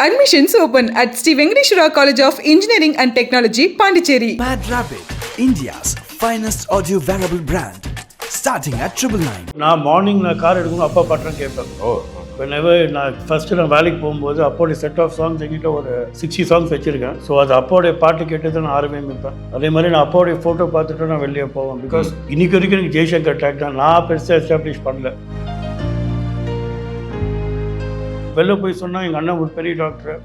Admissions open at Sri Venkateshwara College of Engineering and Technology, Pondicherry. Mad Rapid, India's finest audio wearable brand, starting at 999. நான் morning car எடுக்கணும் அப்பா பாட்டுலாம் கேட்பேன். whenever நான் first வேலைக்கு போகும்போது அப்போடைய செட் ஆஃப் சாங்ஸ் எங்கிட்ட ஒரு 60 சாங்ஸ் வச்சுருக்கேன். ஸோ அது அப்போடைய பாட்டு கேட்டு நான் ஆரம்பிப்பேன். அதே மாதிரி நான் அப்போடைய ஃபோட்டோ பார்த்துட்டு நான் வெளியே போவேன். பிகாஸ் இன்னைக்கு வரைக்கும் எனக்கு ஜெய்சங்கர் ட்ராக் தான் நான் பெருசாக எஸ்டாப்ளிஷ் பண்ணல. வெளில போய் சொன்னால் எங்கள் அண்ணன் ஒரு பெரிய டாக்டர்,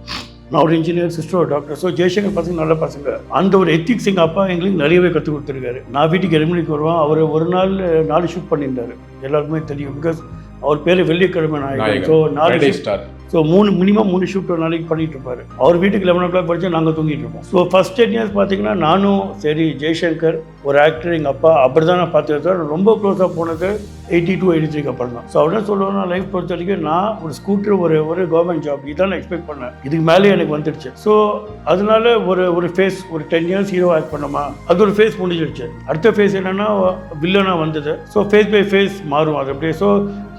நான் ஒரு இன்ஜினியர், சிஸ்டர் ஒரு டாக்டர். ஸோ ஜெய்சங்கர் பசங்க நல்ல பசங்க. அந்த ஒரு எத்திக்ஸ் எங்கள் அப்பா எங்களுக்கு நிறையவே கற்றுக் கொடுத்துருக்காரு. நான் வீட்டுக்கு 7 மணிக்கு வருவேன். அவர் ஒரு நாள் 4 ஷூட் பண்ணியிருந்தார், எல்லாருக்குமே தெரியும். பிகாஸ் அவர் பேர் வெள்ளிக்கிழமை நாயகன். So 4 star. So minimum 3 shoot ஒரு நாளைக்கு பண்ணிட்டு இருப்பார். அவர் வீட்டுக்கு 11 o'clock படித்தா நாங்கள் தூங்கிட்டு இருப்போம். ஸோ ஃபஸ்ட் 10 years பார்த்தீங்கன்னா நானும் சரி ஜெய்சங்கர் ஒரு ஆக்டர் எங்கள் அப்பா அப்படி தான் நான் பார்த்துக்கிட்டேன். ரொம்ப க்ளோஸாக போனது 82, 83 அப்புறம் தான். ஸோ அப்படின்னா சொல்லுவேன், நான் லைஃப் பொறுத்த வரைக்கும் நான் ஒரு ஸ்கூட்டர் ஒரு கவர்மெண்ட் ஜாப் இதான் நான் எக்ஸ்பெக்ட் பண்ணேன். இதுக்கு மேலே எனக்கு வந்துடுச்சு. ஸோ அதனால ஒரு ஃபேஸ் ஒரு 10 years ஹீரோ ஆக்ட் பண்ணோமா, அது ஒரு ஃபேஸ் முடிஞ்சிடுச்சு. அடுத்த ஃபேஸ் என்னென்னா வில்லனாக வந்தது. ஸோ ஃபேஸ் பை ஃபேஸ் மாறும் அது அப்படியே. ஸோ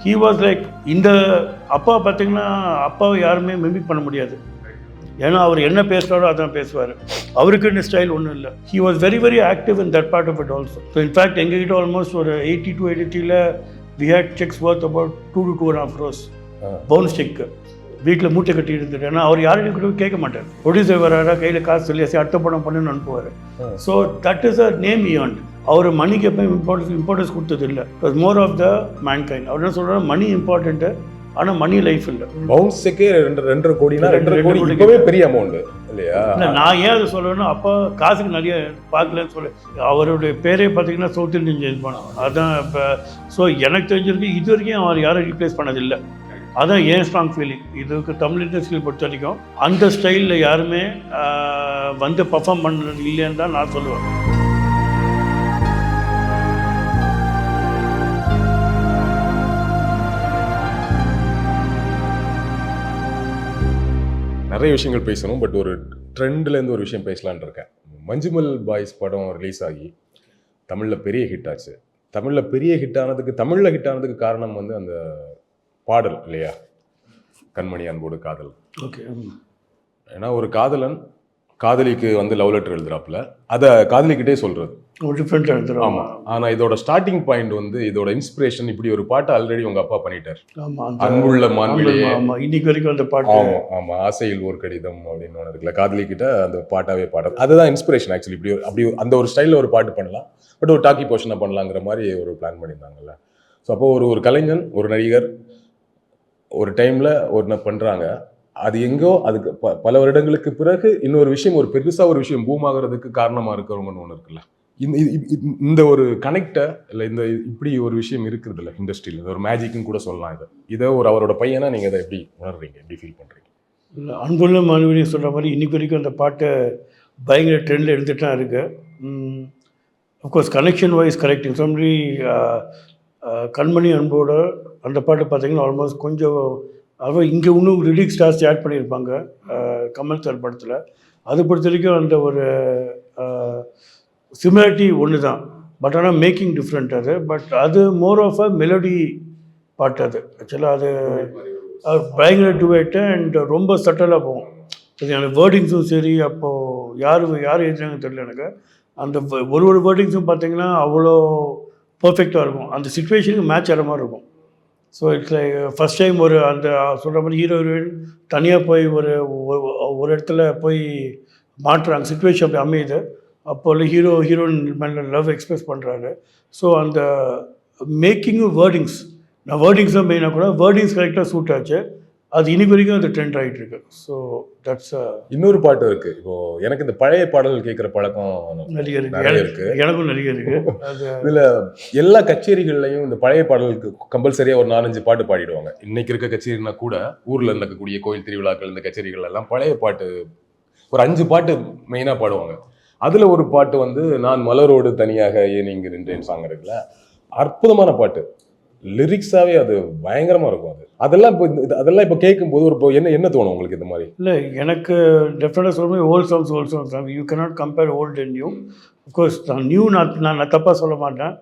ஹீ வாஸ் லைக் இந்த அப்பா பார்த்தீங்கன்னா அப்பாவை யாருமே மிமிக் பண்ண முடியாது. ஏன்னா அவர் என்ன பேசுகிறாரோ அதான் பேசுவார். அவருக்குன்னு ஸ்டைல் ஒன்றும் இல்லை. He was very very active in that part of it also. So in fact எங்ககிட்ட ஆல்மோஸ்ட் ஒரு 82, 83 we had cheques worth about 2 to 2.5 crores bounce cheque வீட்டில் மூட்டை கட்டி இருந்துட்டு. ஏன்னா அவர் யாரையும் கூட கேட்க மாட்டார். ப்ரொடியூசர் வராரா கையில் காசு சொல்லி அடுத்த படம் பண்ணுன்னு அனுப்புவார். So that is a name event. அவர் மணிக்கு எப்போ இம்பார்ட்டன்ஸ் கொடுத்தது இல்லை. It was more of the mankind. அவர் என்ன சொல்கிறார், மணி இம்பார்ட்டண்ட்டு, ஆனால் மணி லைஃப் இல்லை. பவுன்ஸுக்கே 2.5 கோடினா 2.5 கோடி இப்போவே பெரிய அமௌண்ட் இல்லையா? இல்லை, நான் ஏன் அதை சொல்லணும்னா அப்போ காசுக்கு நிறைய பார்க்கலன்னு சொல்லி அவருடைய பேரே பார்த்தீங்கன்னா சவுத் இந்தியன் ஜெயின்ஸ் பணம் அதான் இப்போ. ஸோ எனக்கு தெரிஞ்சிருக்கு இது வரைக்கும் அவர் யாரும் ரீப்ளேஸ் பண்ணதில்லை. அதான் ஏன் ஸ்ட்ராங் ஃபீலிங். இதுக்கு தமிழ் இண்டஸ்ட்ரியில் பொறுத்த வரைக்கும் அந்த ஸ்டைலில் யாருமே வந்து பர்ஃபார்ம் பண்ணுறது இல்லைன்னு தான் நான் சொல்லுவேன். நிறைய விஷயங்கள் பேசணும், பட் ஒரு ட்ரெண்ட்லேருந்து ஒரு விஷயம் பேசலான்னு இருக்கேன். மஞ்சுமல் பாய்ஸ் படம் ரிலீஸ் ஆகி தமிழில் பெரிய ஹிட் ஆச்சு. தமிழில் ஹிட் ஆனதுக்கு காரணம் வந்து அந்த பாடல் இல்லையா, கண்மணி அன்போடு காதல். ஓகே. ஏன்னா ஒரு காதலன் காதலிக்கு வந்து லவ் லெட்டர் எழுதுறாப்புல, அதை காதலிக்கிட்டே சொல்கிறது டிஃப்ரெண்ட்டாக எழுதுறோம். ஆமாம். ஆனால் இதோட ஸ்டார்டிங் பாயிண்ட் வந்து இதோட இன்ஸ்பிரேஷன் இப்படி ஒரு பாட்டு ஆல்ரெடி உங்கள் அப்பா பண்ணிட்டார். ஆமாம், அன்புள்ள மான்விழியே. ஆமாம், இன்னைக்கு வரைக்கும் அந்த பாட்டு. ஆமாம், ஆசையில் ஒரு கடிதம் அப்படின்னு ஒன்று இருக்குல்ல, காதலிக்கிட்ட அந்த பாட்டாவே பாடுறது. அதுதான் இன்ஸ்பிரேஷன் ஆக்சுவலி. அப்படி அந்த ஒரு ஸ்டைலில் ஒரு பாட்டு பண்ணலாம், பட் ஒரு டாக்கி போர்ஷனாக பண்ணலாங்கிற மாதிரி ஒரு பிளான் பண்ணியிருந்தாங்கல்ல. ஸோ அப்போ ஒரு கலைஞன், ஒரு நடிகர் ஒரு டைமில் ஒன்று பண்ணுறாங்க. அது எங்கோ அதுக்கு பல வருடங்களுக்கு பிறகு இன்னொரு விஷயம், ஒரு பெருசாக ஒரு விஷயம் பூம் ஆகிறதுக்கு காரணமாக இருக்கிறவங்கன்னு ஒன்று இருக்குல்ல. இந்த ஒரு கனெக்டை இல்லை, இந்த இப்படி ஒரு விஷயம் இருக்கிறது இல்லை இண்டஸ்ட்ரியில். இது ஒரு மேஜிக்னு கூட சொல்லலாம். இதை அவரோட பையனா நீங்கள் இதை எப்படி உணர்றீங்க, எப்படி ஃபீல் பண்ணுறீங்க? இல்லை, அன்புள்ள மாணவியை சொல்கிற மாதிரி இன்னைக்கு வரைக்கும் அந்த பாட்டை பயங்கர ட்ரெண்டில் எடுத்துகிட்டு தான் இருக்கு. அஃப்கோர்ஸ் கனெக்ஷன் வைஸ் கரெக்டிங் சொல்லி கண்மணி அன்போட அந்த பாட்டு பார்த்தீங்கன்னா ஆல்மோஸ்ட் கொஞ்சம் அதாவது இங்கே இன்னும் ரிலீக் ஸ்டார்ஸ் ஆட் பண்ணியிருப்பாங்க கமல் சார் படத்தில். அது பொறுத்த வரைக்கும் அந்த ஒரு சிமிலாரிட்டி ஒன்று தான், பட் ஆனால் மேக்கிங் டிஃப்ரெண்ட் அது. பட் அது மோர் ஆஃப் அ மெலோடி பாட்டு. அது ஆக்சுவலாக அது பயங்கர டுவேட்டு அண்ட் ரொம்ப சட்டலாக போகும். அது வேர்டிங்ஸும் சரி, அப்போது யார் எழுதுறாங்கன்னு தெரியல எனக்கு. அந்த ஒரு வேர்டிங்ஸும் பார்த்தீங்கன்னா அவ்வளோ பர்ஃபெக்டாக இருக்கும், அந்த சிச்சுவேஷனுக்கு மேட்ச் ஆகிற மாதிரி இருக்கும். So it's like first time ஒரு அந்த சொல்கிற மாதிரி ஹீரோ ஹீரோயின் தனியாக போய் ஒரு இடத்துல போய் மாட்டுறாங்க, சிச்சுவேஷன் அப்படி அமையுது. அப்போது ஹீரோயின் மேலே லவ் எக்ஸ்பிரஸ் பண்ணுறாரு. ஸோ அந்த மேக்கிங்கும் நான் வேர்டிங்ஸ் தான் மெயினாக கூட வேர்டிங்ஸ் கரெக்டாக சூட் ஆச்சு. அது இன்னைக்கு வரைக்கும் அது ட்ரெண்ட் ஆகிட்டு இருக்கு. ஸோ தட்ஸ் இன்னொரு பாட்டு இருக்கு. இப்போ எனக்கு இந்த பழைய பாடல் கேட்குற பழக்கம் நிறைய இருக்கு, எனக்கும் நிறைய இருக்கு. இதுல எல்லா கச்சேரிகள்லையும் இந்த பழைய பாடலுக்கு கம்பல்சரியா ஒரு 4-5 பாட்டு பாடிடுவாங்க. இன்னைக்கு இருக்க கச்சேரினா கூட ஊர்ல இருக்கக்கூடிய கோயில் திருவிழாக்கள் இந்த கச்சேரிகள் எல்லாம் பழைய பாட்டு ஒரு 5 பாட்டு மெயினா பாடுவாங்க. அதுல ஒரு பாட்டு வந்து நான் மலரோடு தனியாக ஏன் இங்கு நின்றேன் சாங் இருக்குல்ல, அற்புதமான பாட்டு. லிரிக்ஸாவே அது பயங்கரமா இருக்கும். அதெல்லாம் இப்போ கேட்கும்போது ஒரு என்ன தோணும் உங்களுக்கு இந்த மாதிரி? இல்லை, எனக்கு டெஃபினட்டாக சொல்லும்போது volt songs you cannot compare old and new. Of course new நான் தப்பாக சொல்ல மாட்டேன்.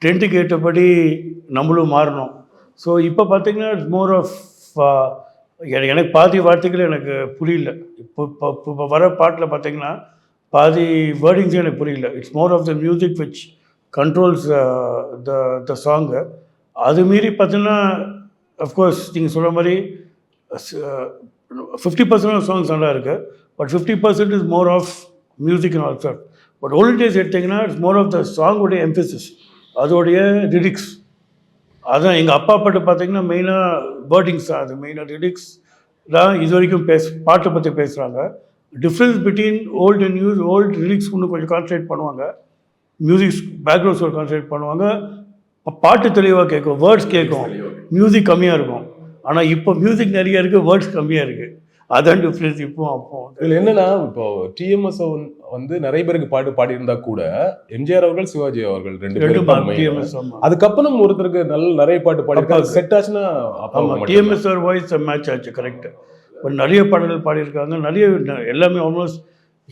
ட்ரெண்டுக்கு ஏற்றபடி நம்மளும் மாறணும். ஸோ இப்போ பார்த்தீங்கன்னா இட்ஸ் மோர் ஆஃப் எனக்கு பாதி வார்த்தைகள் எனக்கு புரியல. இப்போ வர பாட்டில் பார்த்தீங்கன்னா பாதி வேர்டிங்ஸே எனக்கு புரியல. It's more of the music which controls the song. அது மீறி பார்த்தீங்கன்னா அஃப்கோர்ஸ் நீங்கள் சொல்கிற மாதிரி 50% ஆஃப் சாங்ஸ் நல்லா இருக்குது. But 50% is more of music and also. But old days எடுத்திங்கன்னா இட்ஸ் மோர் ஆஃப் த சாங்குடைய எம்பசிஸ், அதோடைய லிரிக்ஸ். அதான் எங்கள் அப்பா பாட்டு பார்த்தீங்கன்னா மெயினாக வேர்டிங்ஸ் தான். அது மெயினாக லிரிக்ஸ் தான் இது வரைக்கும் பாட்டை பற்றி பேசுகிறாங்க. Difference between old and news, old lyrics இன்னும் கொஞ்சம் கான்சன்ட்ரேட் பண்ணுவாங்க, மியூசிக் பேக்ரவுண்ட் ஸ்கோர் கான்சன்ட்ரேட் பண்ணுவாங்க, பாட்டு தெளிவாக கேட்கும், வேர்ட்ஸ் கேட்கும், மியூசிக் கம்மியாக இருக்கும். ஆனால் இப்போ மியூசிக் நிறைய இருக்குது, வேர்ட்ஸ் கம்மியாக இருக்குது. அதான் டிஃப்ரென்ஸ் இப்போ அப்போ. இதில் என்னன்னா, இப்போ டிஎம்எஸ் வந்து நிறைய பேருக்கு பாட்டு பாடியிருந்தா கூட எம்ஜிஆர் அவர்கள், சிவாஜி அவர்கள் ரெண்டு பேரும் அதுக்கப்புறம் ஒருத்தருக்கு நிறைய பாட்டு பாடியிருக்காங்க. செட் ஆச்சுன்னா ஆமாம், டிஎம்எஸ் வாய்ஸ் மேட்ச் ஆச்சு. கரெக்டு. இப்போ நிறைய பாடல்கள் பாடியிருக்காங்க. நிறைய எல்லாமே ஆல்மோஸ்ட்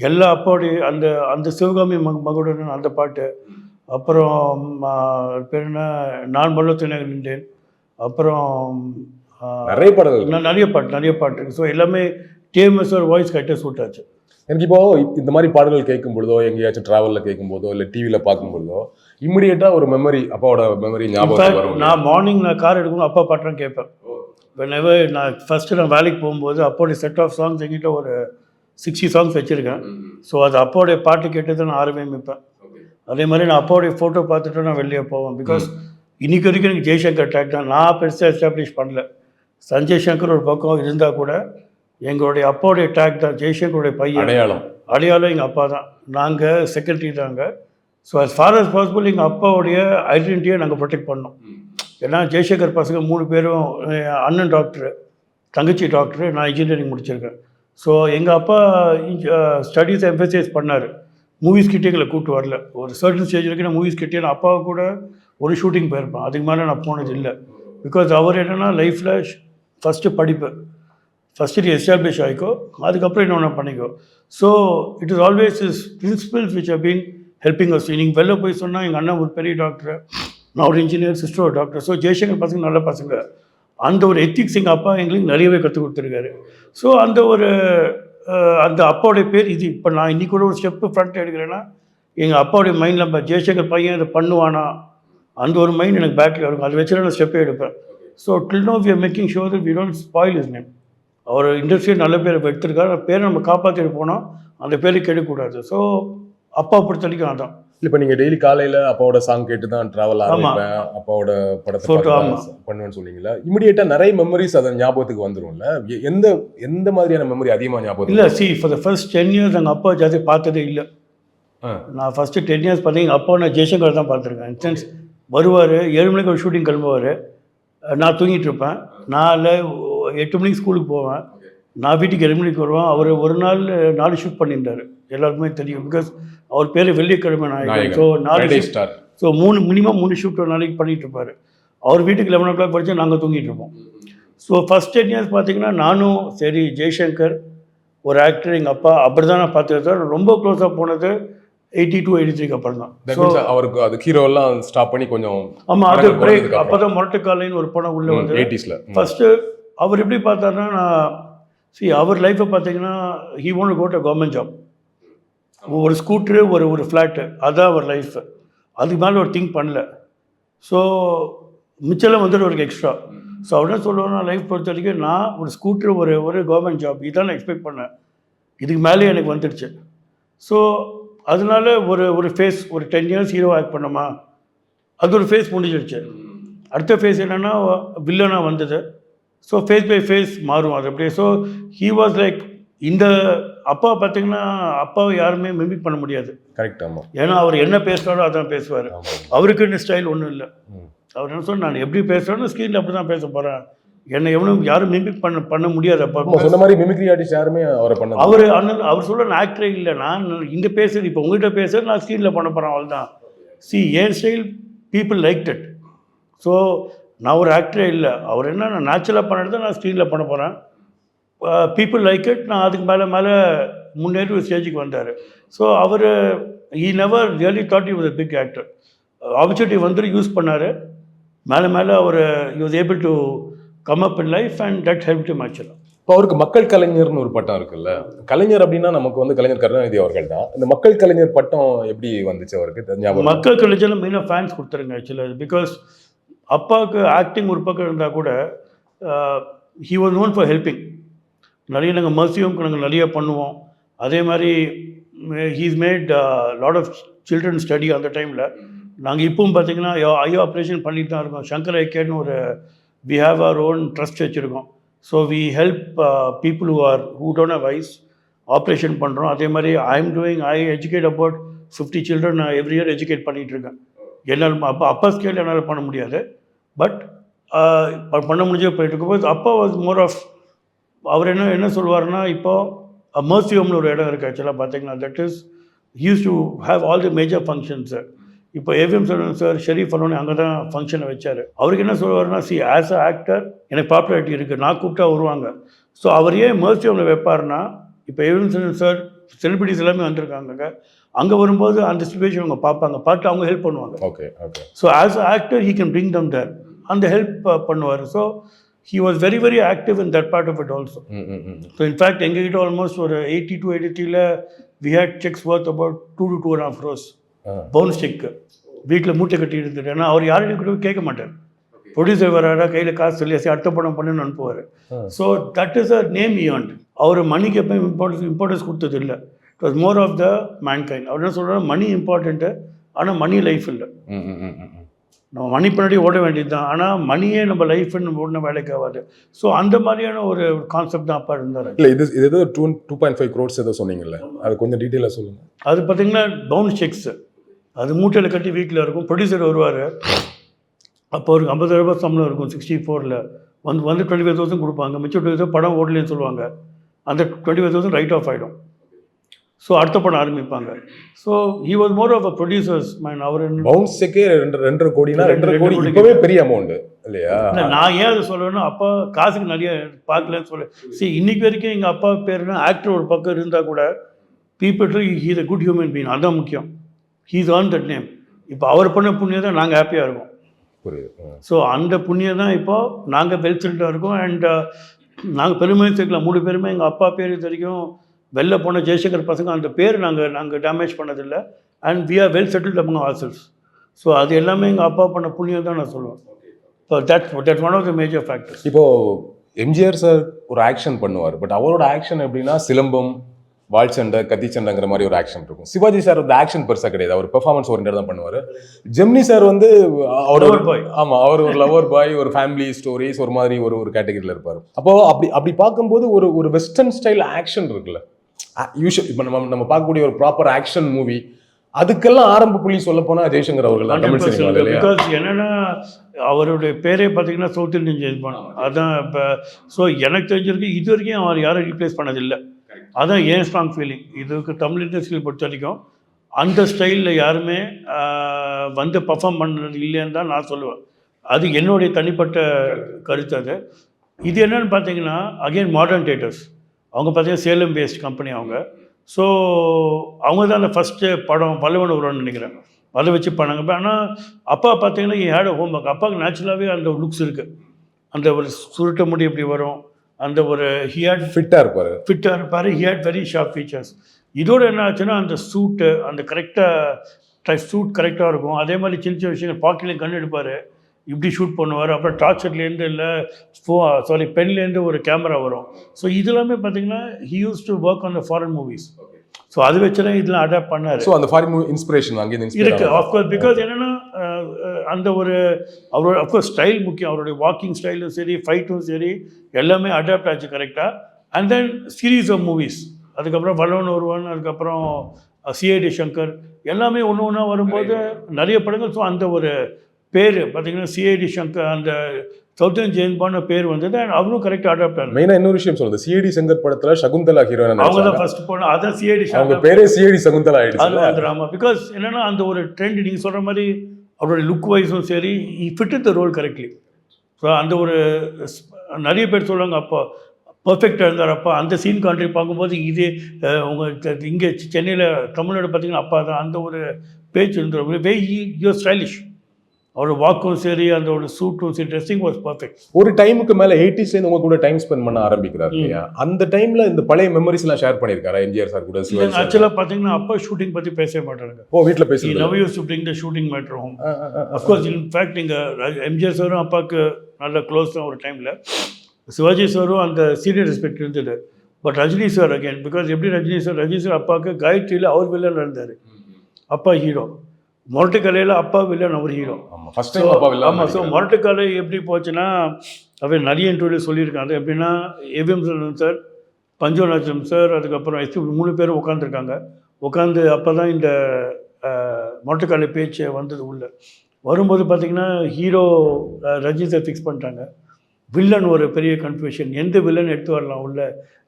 எல்லா அப்பாவுடைய அந்த அந்த சிவகாமி மகுடன் அந்த பாட்டு, அப்புறம் பேர் என்ன, நான் மல்லத்தினை நின்றேன், அப்புறம் நிறைய பாடல்கள், நிறைய பாட்டு இருக்குது. ஸோ எல்லாமே டிஎம்எஸ் வாய்ஸ் கரெக்டாக சூட் ஆச்சு. எனக்கு இப்போ இந்த மாதிரி பாடல்கள் கேட்கும் பொழுதோ, எங்கேயாச்சும் டிராவலில் கேட்கும் போதோ, இல்லை டிவியில் பார்க்கும் பொழுதோ இம்மிடியேட்டாக ஒரு மெமரி, அப்பாவோட மெமரி ஞாபகம் வரும். நான் மார்னிங் கார் எடுக்கணும் அப்பா பாட்டுலாம் கேட்பேன். வென்எவர் நான் ஃபஸ்ட்டு வேலைக்கு போகும்போது அப்போடைய செட் ஆஃப் சாங்ஸ் எங்கிட்ட ஒரு 60 சாங்ஸ் வச்சுருக்கேன். ஸோ அது அப்போடைய பாட்டு கேட்டு தான் நான் ஆரம்பிப்பேன். அதே மாதிரி நான் அப்பாவுடைய ஃபோட்டோ பார்த்துட்டு நான் வெளியே போவேன். பிகாஸ் இன்றைக்கி வரைக்கும் எனக்கு ஜெய்சங்கர் டேக் தான். நான் பெருசாக எஸ்டாப்ளிஷ் பண்ணல. சஞ்சய் சங்கர் ஒரு பக்கம் இருந்தால் கூட எங்களுடைய அப்பாவுடைய டேக் தான் ஜெய்சங்கருடைய பையன். அடையாளம் எங்கள் அப்பா தான். நாங்கள் செக்ரட்டரி தாங்க. So as far as possible எங்கள் அப்பாவுடைய ஐடென்டிட்டியை நாங்கள் ப்ரொடெக்ட் பண்ணோம். ஏன்னா ஜெய்சங்கர் பசங்க 3 பேரும், அண்ணன் டாக்டரு, தங்கச்சி டாக்டரு, நான் இன்ஜினியரிங் முடிச்சிருக்கேன். ஸோ எங்கள் அப்பா ஸ்டடீஸை எம்பசைஸ் பண்ணார். மூவிஸ் கிட்டே எங்களை கூப்பிட்டு வரல. ஒரு சர்டன் ஸ்டேஜ் வரைக்கும் நான் மூவிஸ் கிட்டே நான் அப்பாவை கூட ஒரு ஷூட்டிங் போயிருப்பேன். அதுக்கு மேலே நான் போனது இல்லை. பிகாஸ் அவர் என்னென்னா லைஃப்பில் ஃபஸ்ட்டு படிப்பு, ஃபஸ்ட்டு நீ எஸ்டாப்ளிஷ் ஆகிக்கோ, அதுக்கப்புறம் இன்னொன்று பண்ணிக்கோ. So it is always is principles which have been helping us. நீங்கள் வெளில போய் சொன்னால் எங்கள் அண்ணன் ஒரு பெரிய டாக்டர், நான் ஒரு இன்ஜினியர், சிஸ்டர் ஒரு டாக்டர். ஸோ ஜெய்சங்கர் பசங்க நல்ல பசங்க. அந்த ஒரு எத்திக்ஸ் எங்கள் அப்பா எங்களுக்கு நிறையவே கற்றுக் கொடுத்துருக்காரு. ஸோ அந்த ஒரு அந்த அப்பாவுடைய பேர் இது. இப்போ நான் இன்றைக்கி கூட ஒரு ஸ்டெப்பு ஃப்ரண்ட் எடுக்கிறேன்னா எங்கள் அப்பாவுடைய மைண்டில் நம்ம ஜெய்சங்கர் பையன் இதை பண்ணுவானா, அந்த ஒரு மைண்ட் எனக்கு பேக்கில் இருக்கும். அதை வச்சு நான் ஸ்டெப்பே எடுப்பேன். So till now we are making sure that we don't spoil his name. அவர் இண்டஸ்ட்ரியில் நல்ல பேரை எடுத்திருக்காரு. அந்த பேரை நம்ம காப்பாற்றிட்டு போனோம், அந்த பேரை கெடுக்கக்கூடாது. ஸோ அப்பா பொறுத்த வரைக்கும் அதான். இப்போ நீங்கள் டெய்லி காலையில் அப்பாவோட சாங் கேட்டு தான் ட்ராவல் ஆரம்பிப்பேன், அப்பாவோட படத்தை பண்ணுவேன்னு சொன்னீங்களா? இமிடியேட்டாக நிறைய மெமரிஸ் அதை ஞாபகத்துக்கு வந்துடும்ல. எந்த மாதிரியான மெமரி அதிகமாக ஞாபகம் இல்லை? ஃபார் த ஃபர்ஸ்ட் 10 years எங்கள் அப்பா ஜாஸ்தி பார்த்ததே இல்லை. நான் ஃபஸ்ட்டு 10 years பார்த்தீங்க அப்பா நான் ஜெய்சங்கர் தான் பார்த்துருக்கேன். இன்சென்ஸ் வருவார், 7 மணிக்கு ஒரு ஷூட்டிங் கிளம்புவார், நான் தூங்கிட்டு இருப்பேன். நான் 8 மணிக்கு ஸ்கூலுக்கு போவேன், நான் வீட்டுக்கு 7 மணிக்கு வருவேன். அவர் ஒரு நாள் 4 ஷூட் பண்ணியிருந்தார், எல்லாருக்குமே தெரியும். பிகாஸ் அவர் பேர் வெள்ளிக்கிழமை நாயகன். So 4 star. ஸோ 3 ஷூட் ஒரு நாளைக்கு பண்ணிகிட்டு இருப்பார். அவர் வீட்டுக்கு 11 o'clock படித்தா நாங்கள் தூங்கிட்டு இருப்போம். ஸோ ஃபஸ்ட் 10 years பார்த்தீங்கன்னா நானும் சரி ஜெய்சங்கர் ஒரு ஆக்டர், எங்கள் அப்பா அப்படி தான் நான் பார்த்துருந்தேன். ரொம்ப க்ளோஸாக போனது 82, 83 அப்புறம் தான். அவருக்கு அது ஹீரோலாம் ஸ்டாப் பண்ணி கொஞ்சம். ஆமாம், அது பிரேக். அப்போ தான் முரட்டுக்காலைன்னு ஒரு படம் உள்ள வந்து 80s. ஃபஸ்ட்டு அவர் எப்படி பார்த்தாருன்னா, நான் அவர் லைஃப்பை பார்த்தீங்கன்னா he want to go to government job. ஒரு ஸ்கூட்ரு, ஒரு ஃப்ளாட்டு, அதுதான் அவர் லைஃப். அதுக்கு மேலே ஒரு திங்க் பண்ணல. ஸோ மிச்செல்லாம் வந்துட்டு ஒரு எக்ஸ்ட்ரா. ஸோ அவர் என்ன சொல்லுவாங்கன்னா, லைஃப் பொறுத்த வரைக்கும் நான் ஒரு ஸ்கூட்ரு, ஒரு கவர்மெண்ட் ஜாப், இதான் நான் எக்ஸ்பெக்ட் பண்ணேன். இதுக்கு மேலே எனக்கு வந்துடுச்சு. ஸோ அதனால ஒரு ஃபேஸ், ஒரு 10 years ஹீரோ ஆக்ட் பண்ணோமா, அது ஒரு ஃபேஸ் முடிஞ்சிடுச்சு. அடுத்த ஃபேஸ் என்னென்னா வில்லனாக வந்தது. ஸோ ஃபேஸ் பை ஃபேஸ் மாறும் அது அப்படியே. ஸோ ஹீ வாஸ் லைக், இந்த அப்பா பார்த்தீங்கன்னா அப்பாவை யாருமே மிமிக் பண்ண முடியாது. கரெக்ட். ஆமாம். ஏன்னா அவர் என்ன பேசுகிறாரோ அதான் பேசுவார். அவருக்குன்னு ஸ்டைல் ஒன்றும் இல்லை. அவர் என்ன சொன்னால், நான் எப்படி பேசுகிறேன்னு ஸ்க்ரீனில் அப்படி தான் பேச போகிறேன், என்னை எவனும் யாரும் மிமிக் பண்ண முடியாது. அப்பா சொன்ன மாதிரி மிமிக்ரி ஆர்டிஸ்ட் யாருமே அவரை பண்ண அவர் சொல்ல நான் ஆக்டரே இல்லை, நான் இங்கே பேசுறது, இப்போ உங்கள்கிட்ட பேசுறது நான் ஸ்க்ரீனில் பண்ண போகிறேன், அவள் தான். என் style people like it. So நான் ஒரு ஆக்டரே இல்லை. அவர் என்ன, நான் நேச்சுரலாக பண்ணுறது நான் ஸ்க்ரீனில் பண்ண போகிறேன், பீப்புள் லைக் இட். நான் அதுக்கு மேலே முன்னேறி ஒரு ஸ்டேஜுக்கு வந்தார். ஸோ அவர் he never really thought he was a big actor. Opportunity வந்துட்டு யூஸ் பண்ணார். மேலே அவர் he was able to come up in life and that help him actually. இப்போ அவருக்கு மக்கள் கலைஞர்னு ஒரு பட்டம் இருக்குல்ல. கலைஞர் அப்படின்னா நமக்கு வந்து கலைஞர் கருணாநிதி அவர்கள் தான். இந்த மக்கள் கலைஞர் பட்டம் எப்படி வந்துச்சு அவருக்கு ஞாபகம்? மக்கள் கலைஞர்ல மெயினாக ஃபேன்ஸ் கொடுத்துருங்க ஆக்சுவலாக. பிகாஸ் அப்பாவுக்கு ஆக்டிங் ஒரு பக்கம் இருந்தால் கூட he was known for helping. நிறைய நாங்கள் மர்சியும் நாங்கள் நிறைய பண்ணுவோம். அதே மாதிரி he's made lot of children study அந்த டைமில். நாங்கள் இப்பவும் பார்த்தீங்கன்னா ஐ ஆப்ரேஷன் பண்ணிட்டு தான் இருக்கோம். சங்கர் ஐக்கேட்னு ஒரு we have our own trust வச்சுருக்கோம். So we help people who don't have eyes operation பண்ணுறோம். அதே மாதிரி ஐ எஜுகேட் அபவுட் 50 சில்ட்ரன் நான் எவ்ரி இயர் எஜுகேட் பண்ணிகிட்ருக்கேன். என்னால் அப்பா ஸ்கேல் என்னால் பண்ண முடியாது, பட் பண்ண முடிஞ்ச போயிட்டு இருக்கும்போது அப்பா வாஸ் மோர் ஆஃப் அவர் என்ன சொல்லுவார்னா, இப்போது மர்சியம்னு ஒரு இடம் இருக்குது ஆக்சுவலாக பார்த்தீங்கன்னா. That is use to have all the major functions. இப்போ ஏவிஎம் சார் ஷெரீஃப் அலோனி அங்கே தான் ஃபங்க்ஷனை வச்சார். அவருக்கு என்ன சொல்லுவார்னா, ஆஸ் அ ஆக்டர் எனக்கு பாப்புலாரிட்டி இருக்குது, நான் கூப்பிட்டா வருவாங்க. ஸோ அவர் ஏன் மர்சியமில் வைப்பார்னா, இப்போ ஏவிஎம் சார் செலிபிரிட்டிஸ் எல்லாமே வந்திருக்காங்க. அங்கே வரும்போது அந்த சிச்சுவேஷன் அவங்க பார்த்து அவங்க ஹெல்ப் பண்ணுவாங்க. Okay okay. So as a actor he can bring them there, அந்த ஹெல்ப் பண்ணுவார். So he was very very active in that part of it also. So in fact எங்ககிட்ட ஆல்மோஸ்ட் ஒரு 80 to 83 we had checks worth about 2 to 2.5 crores bounce check வீட்டில் மூட்டை கட்டி இருந்துட்டு. ஏன்னா அவர் யாரையும் கூட கேட்க மாட்டார். ப்ரொடியூசர் வராரா கையில் காசு சொல்லி அடுத்த படம் பண்ணுன்னு அனுப்புவார். So that is a name event. அவர் மணிக்கு எப்போ இம்பார்ட்டன்ஸ் கொடுத்தது இல்லை. It was more of the mankind. அவர் என்ன சொல்கிறார், மணி இம்பார்ட்டண்ட்டு, ஆனால் மணி லைஃப் இல்லை. நம்ம மணி பின்னாடி ஓட வேண்டியது தான், ஆனால் மணியே நம்ம லைஃப்னு ஓடின வேலைக்கு ஆகாது. ஸோ அந்த மாதிரியான ஒரு கான்செப்ட் தான் அப்பா இருந்தார். இல்லை இது ஏதோ 2.5 crores ஏதோ சொன்னீங்கல்ல, அது கொஞ்சம் டீட்டெயிலாக சொல்லுங்கள். அது பார்த்தீங்கன்னா பவுன்ஸ் செக்ஸ், அது மூட்டையில் கட்டி வீட்டில் இருக்கும். ப்ரொடியூசர் வருவார், அப்போ ஒரு 50,000 ரூபாய் சம்பளம் இருக்கும். 64 வந்து 25,000 கொடுப்பாங்க. மிச்சம் 25,000 படம் ஓடலேன்னு சொல்லுவாங்க. அந்த 25,000 ரைட் ஆஃப் ஆகிடும். ஸோ அடுத்த படம் ஆரம்பிப்பாங்க. So he was more of a producers man. அவர் பவுன்ஸ் செக்கே 2.5 கோடினா 2.5 கோடி இப்போவே பெரிய அமௌண்ட் இல்லையா? நான் ஏன் அதை சொல்லணும்னா, அப்பா காசுக்கு நிறைய பார்க்கலன்னு சொல்ல. இன்னைக்கு வரைக்கும் எங்கள் அப்பா பேருனா ஆக்டர் ஒரு பக்கம் இருந்தால் கூட people he is a good human being, அதுதான் முக்கியம். He is on that name. இப்போ அவர் பண்ண புண்ணியம் தான் நாங்கள் ஹாப்பியாக இருக்கோம். புரியுது. ஸோ அந்த புண்ணியம் தான் இப்போது நாங்கள் வெல் செட்டில்டாக இருக்கோம். அண்ட் நாங்கள் பெருமையும் சேர்க்கலாம். 3 பேருமே எங்கள் அப்பா பேர் இது வரைக்கும் வெளில போன ஜெய்சங்கர் பசங்க அந்த பேர் நாங்கள் டேமேஜ் பண்ணதில்லை. And we are well settled among ourselves. So அது எல்லாமே எங்கள் அப்பா பண்ண புண்ணியம் தான் நான் சொல்லுவேன். So that's one of the major factors. இப்போது எம்ஜிஆர் சார் ஒரு ஆக்ஷன் பண்ணுவார், பட் அவரோட ஆக்ஷன் எப்படின்னா சிலம்பம், வால் சண்டை, கத்தி சண்டைங்கிற மாதிரி ஒரு ஆக்ஷன் இருக்கும். சிவாஜி சார் வந்து ஆக்ஷன் பெருசாக கிடையாது, அவர் பெர்ஃபார்மன்ஸ் ஓரியன்டட் தான் பண்ணுவார். ஜெமினி சார் வந்து அவர் ஒரு பாய், ஆமாம், அவர் ஒரு லவர் பாய், ஒரு ஃபேமிலி ஸ்டோரிஸ் ஒரு மாதிரி ஒரு கேட்டகரியில் இருப்பார். அப்போது அப்படி பார்க்கும்போது ஒரு வெஸ்டர்ன் ஸ்டைல் ஆக்ஷன் இருக்குல்ல, யூஷுவல் இப்போ நம்ம பார்க்கக்கூடிய ஒரு ப்ராப்பர் ஆக்ஷன் மூவி, அதுக்கெல்லாம் ஆரம்ப புள்ளி சொல்ல போனால் ஜெய்சங்கர் அவர்கள் தான் தமிழ் சினிமாவில். பிகாஸ் என்னென்னா அவருடைய பேரே பார்த்தீங்கன்னா சவுத் இந்தியன் ஜெயிஸ் பண்ணோம். அதான் இப்போ. ஸோ எனக்கு தெரிஞ்சிருக்கு இது வரைக்கும் அவர் யாரும் ரீப்ளேஸ் பண்ணதில்லை. அதான் ஏன் ஸ்ட்ராங் ஃபீலிங். இதுக்கு தமிழ் இண்டஸ்ட்ரியில் பொறுத்த வரைக்கும் அந்த ஸ்டைலில் யாருமே வந்து பர்ஃபார்ம் பண்ணுறது இல்லைன்னு தான் நான் சொல்லுவேன். அது என்னுடைய தனிப்பட்ட கருத்து. அது இது என்னன்னு பார்த்தீங்கன்னா அகெயின் மாடர்ன் தியேட்டர்ஸ், அவங்க பார்த்தீங்கன்னா சேலம் பேஸ்ட் கம்பெனி அவங்க. ஸோ அவங்க தான் அந்த ஃபஸ்ட்டு படம் பல்லவன் உருவான்னு நினைக்கிறேன், அதை வச்சு பண்ணாங்க. ஆனால் அப்பா பார்த்தீங்கன்னா ஹேட் ஹோம் ஒர்க். அப்பாவுக்கு நேச்சுரலாகவே அந்த லுக்ஸ் இருக்குது. அந்த ஒரு சுருட்ட முடி எப்படி வரும், அந்த ஒரு ஹியாட் ஃபிட்டாக இருப்பார். Hyatt very sharp features. இதோடு என்ன ஆச்சுன்னா அந்த சூட்டு, அந்த கரெக்டாக சூட் கரெக்டாக இருக்கும். அதே மாதிரி சின்ன சின்ன விஷயங்கள் பாக்கெட்லேயும் கண் எடுப்பார், இப்படி ஷூட் பண்ணுவார். அப்புறம் டார்ச்சர்லேருந்து இல்லை பென்லேருந்து ஒரு கேமரா வரும். ஸோ இதெல்லாமே பார்த்தீங்கன்னா he use to work on the foreign movies. So அது வச்சு தான் இதெல்லாம் அடாப்ட் பண்ணார். ஸோ அந்த ஃபாரின் மூவி இன்ஸ்பிரேஷன் அங்கே இருக்குது ஆஃப்கோர்ஸ். பிகாஸ் என்னென்னா அந்த ஒரு அவரோட அஃப்கோர்ஸ் ஸ்டைல் முக்கியம். அவருடைய வாக்கிங் ஸ்டைலும் சரி, ஃபைட்டும் சரி, எல்லாமே அடாப்ட் ஆச்சு கரெக்டாக. And then series of movies, அதுக்கப்புறம் வல்லவன் ஒருவன், அதுக்கப்புறம் சிஐடி சங்கர், எல்லாமே ஒன்று ஒன்றா வரும்போது நிறைய படங்கள். ஸோ அந்த ஒரு பேர் பார்த்தீங்கன்னா சிஐடி சங்கர், அந்த சவுத் இந்தியன் ஜெயின் பான பேர் வந்தது. அண்ட் அவரும் கரெக்டாக அடாப்ட் ஆனார். மெயினாக இன்னொரு விஷயம் சொல்லுது, சிஐடி சங்கர் படத்தில் சகுந்தலா ஹீரோயின் அவங்க தான் ஃபர்ஸ்ட் போனோம். அதான் சிஐடி அவங்க பேரே சிஐடி சகுந்தலா ஆயிடுச்சு. அது வந்துடாமா. பிகாஸ் என்னென்னா அந்த ஒரு ட்ரெண்ட் நீங்கள் சொல்கிற மாதிரி அவருடைய லுக் வைஸும் சரி, fit the role correctly. So அந்த ஒரு நிறைய பேர் சொல்லுவாங்க அப்போ பர்ஃபெக்டாக இருந்தார் அப்பா. அந்த சீன் கான்ட்ரி பார்க்கும்போது இதே உங்கள் இங்கே சென்னையில் தமிழ்நாடு பார்த்தீங்கன்னா அப்பா தான் அந்த ஒரு பேச்சு இருந்துடும். Way you stylish. அவரோட வாக்கும் சரி, அதோட சூட்டும் சரி, ட்ரெஸ்ஸிங் வாஸ் பர்ஃபெக்ட். ஒரு டைமுக்கு மேல 80s உங்க கூட டைம் ஸ்பெண்ட் பண்ண ஆரம்பிக்கிறாரு இல்லையா? அந்த டைம்ல இந்த பழைய மெமரிஸ் எல்லாம் ஷேர் பண்ணிருக்காரா எம்ஜிஆர் சார் கூட? ஆக்சுவலாக பார்த்தீங்கன்னா அப்பா ஷூட்டிங் பற்றி பேசவே மாட்டாங்க. ஓ, வீட்டுல பேசி now you shooting the shooting matter home. Of course in fact நீங்கள் எம்ஜிஆர் சாரும் அப்பாவுக்கு நல்ல க்ளோஸ் தான் ஒரு டைமில். சிவாஜி சாரும் அந்த சீனியர் ரெஸ்பெக்ட் இருந்தது. But Rajini sir again, because எப்படி ரஜினி சார் அப்பாவுக்கு காயத்ரியில் அவர் வில்லன் இருந்தார், அப்பா ஹீரோ. மொரட்டுக்கலையில் அப்பா வில்லன், அவர் ஹீரோ. ஆமாம். ஸோ மொரட்டுக்கலை எப்படி போச்சுன்னா, அவர் நிறைய இன்டர்வியூ சொல்லியிருக்காங்க. எப்படின்னா ஏவிஎம் சார், பஞ்சவநாச்சலம் சார், அதுக்கப்புறம் எஸ்பி 3 பேரும் உட்காந்து அப்போ தான் இந்த மொரட்டுக்கலை பேச்சு வந்தது. உள்ளே வரும்போது பார்த்திங்கன்னா ஹீரோ ரஜினி சார் ஃபிக்ஸ் பண்ணிட்டாங்க. வில்லன் ஒரு பெரிய கன்ஃபியூஷன், எந்த வில்லன் எடுத்து வரலாம் உள்ள.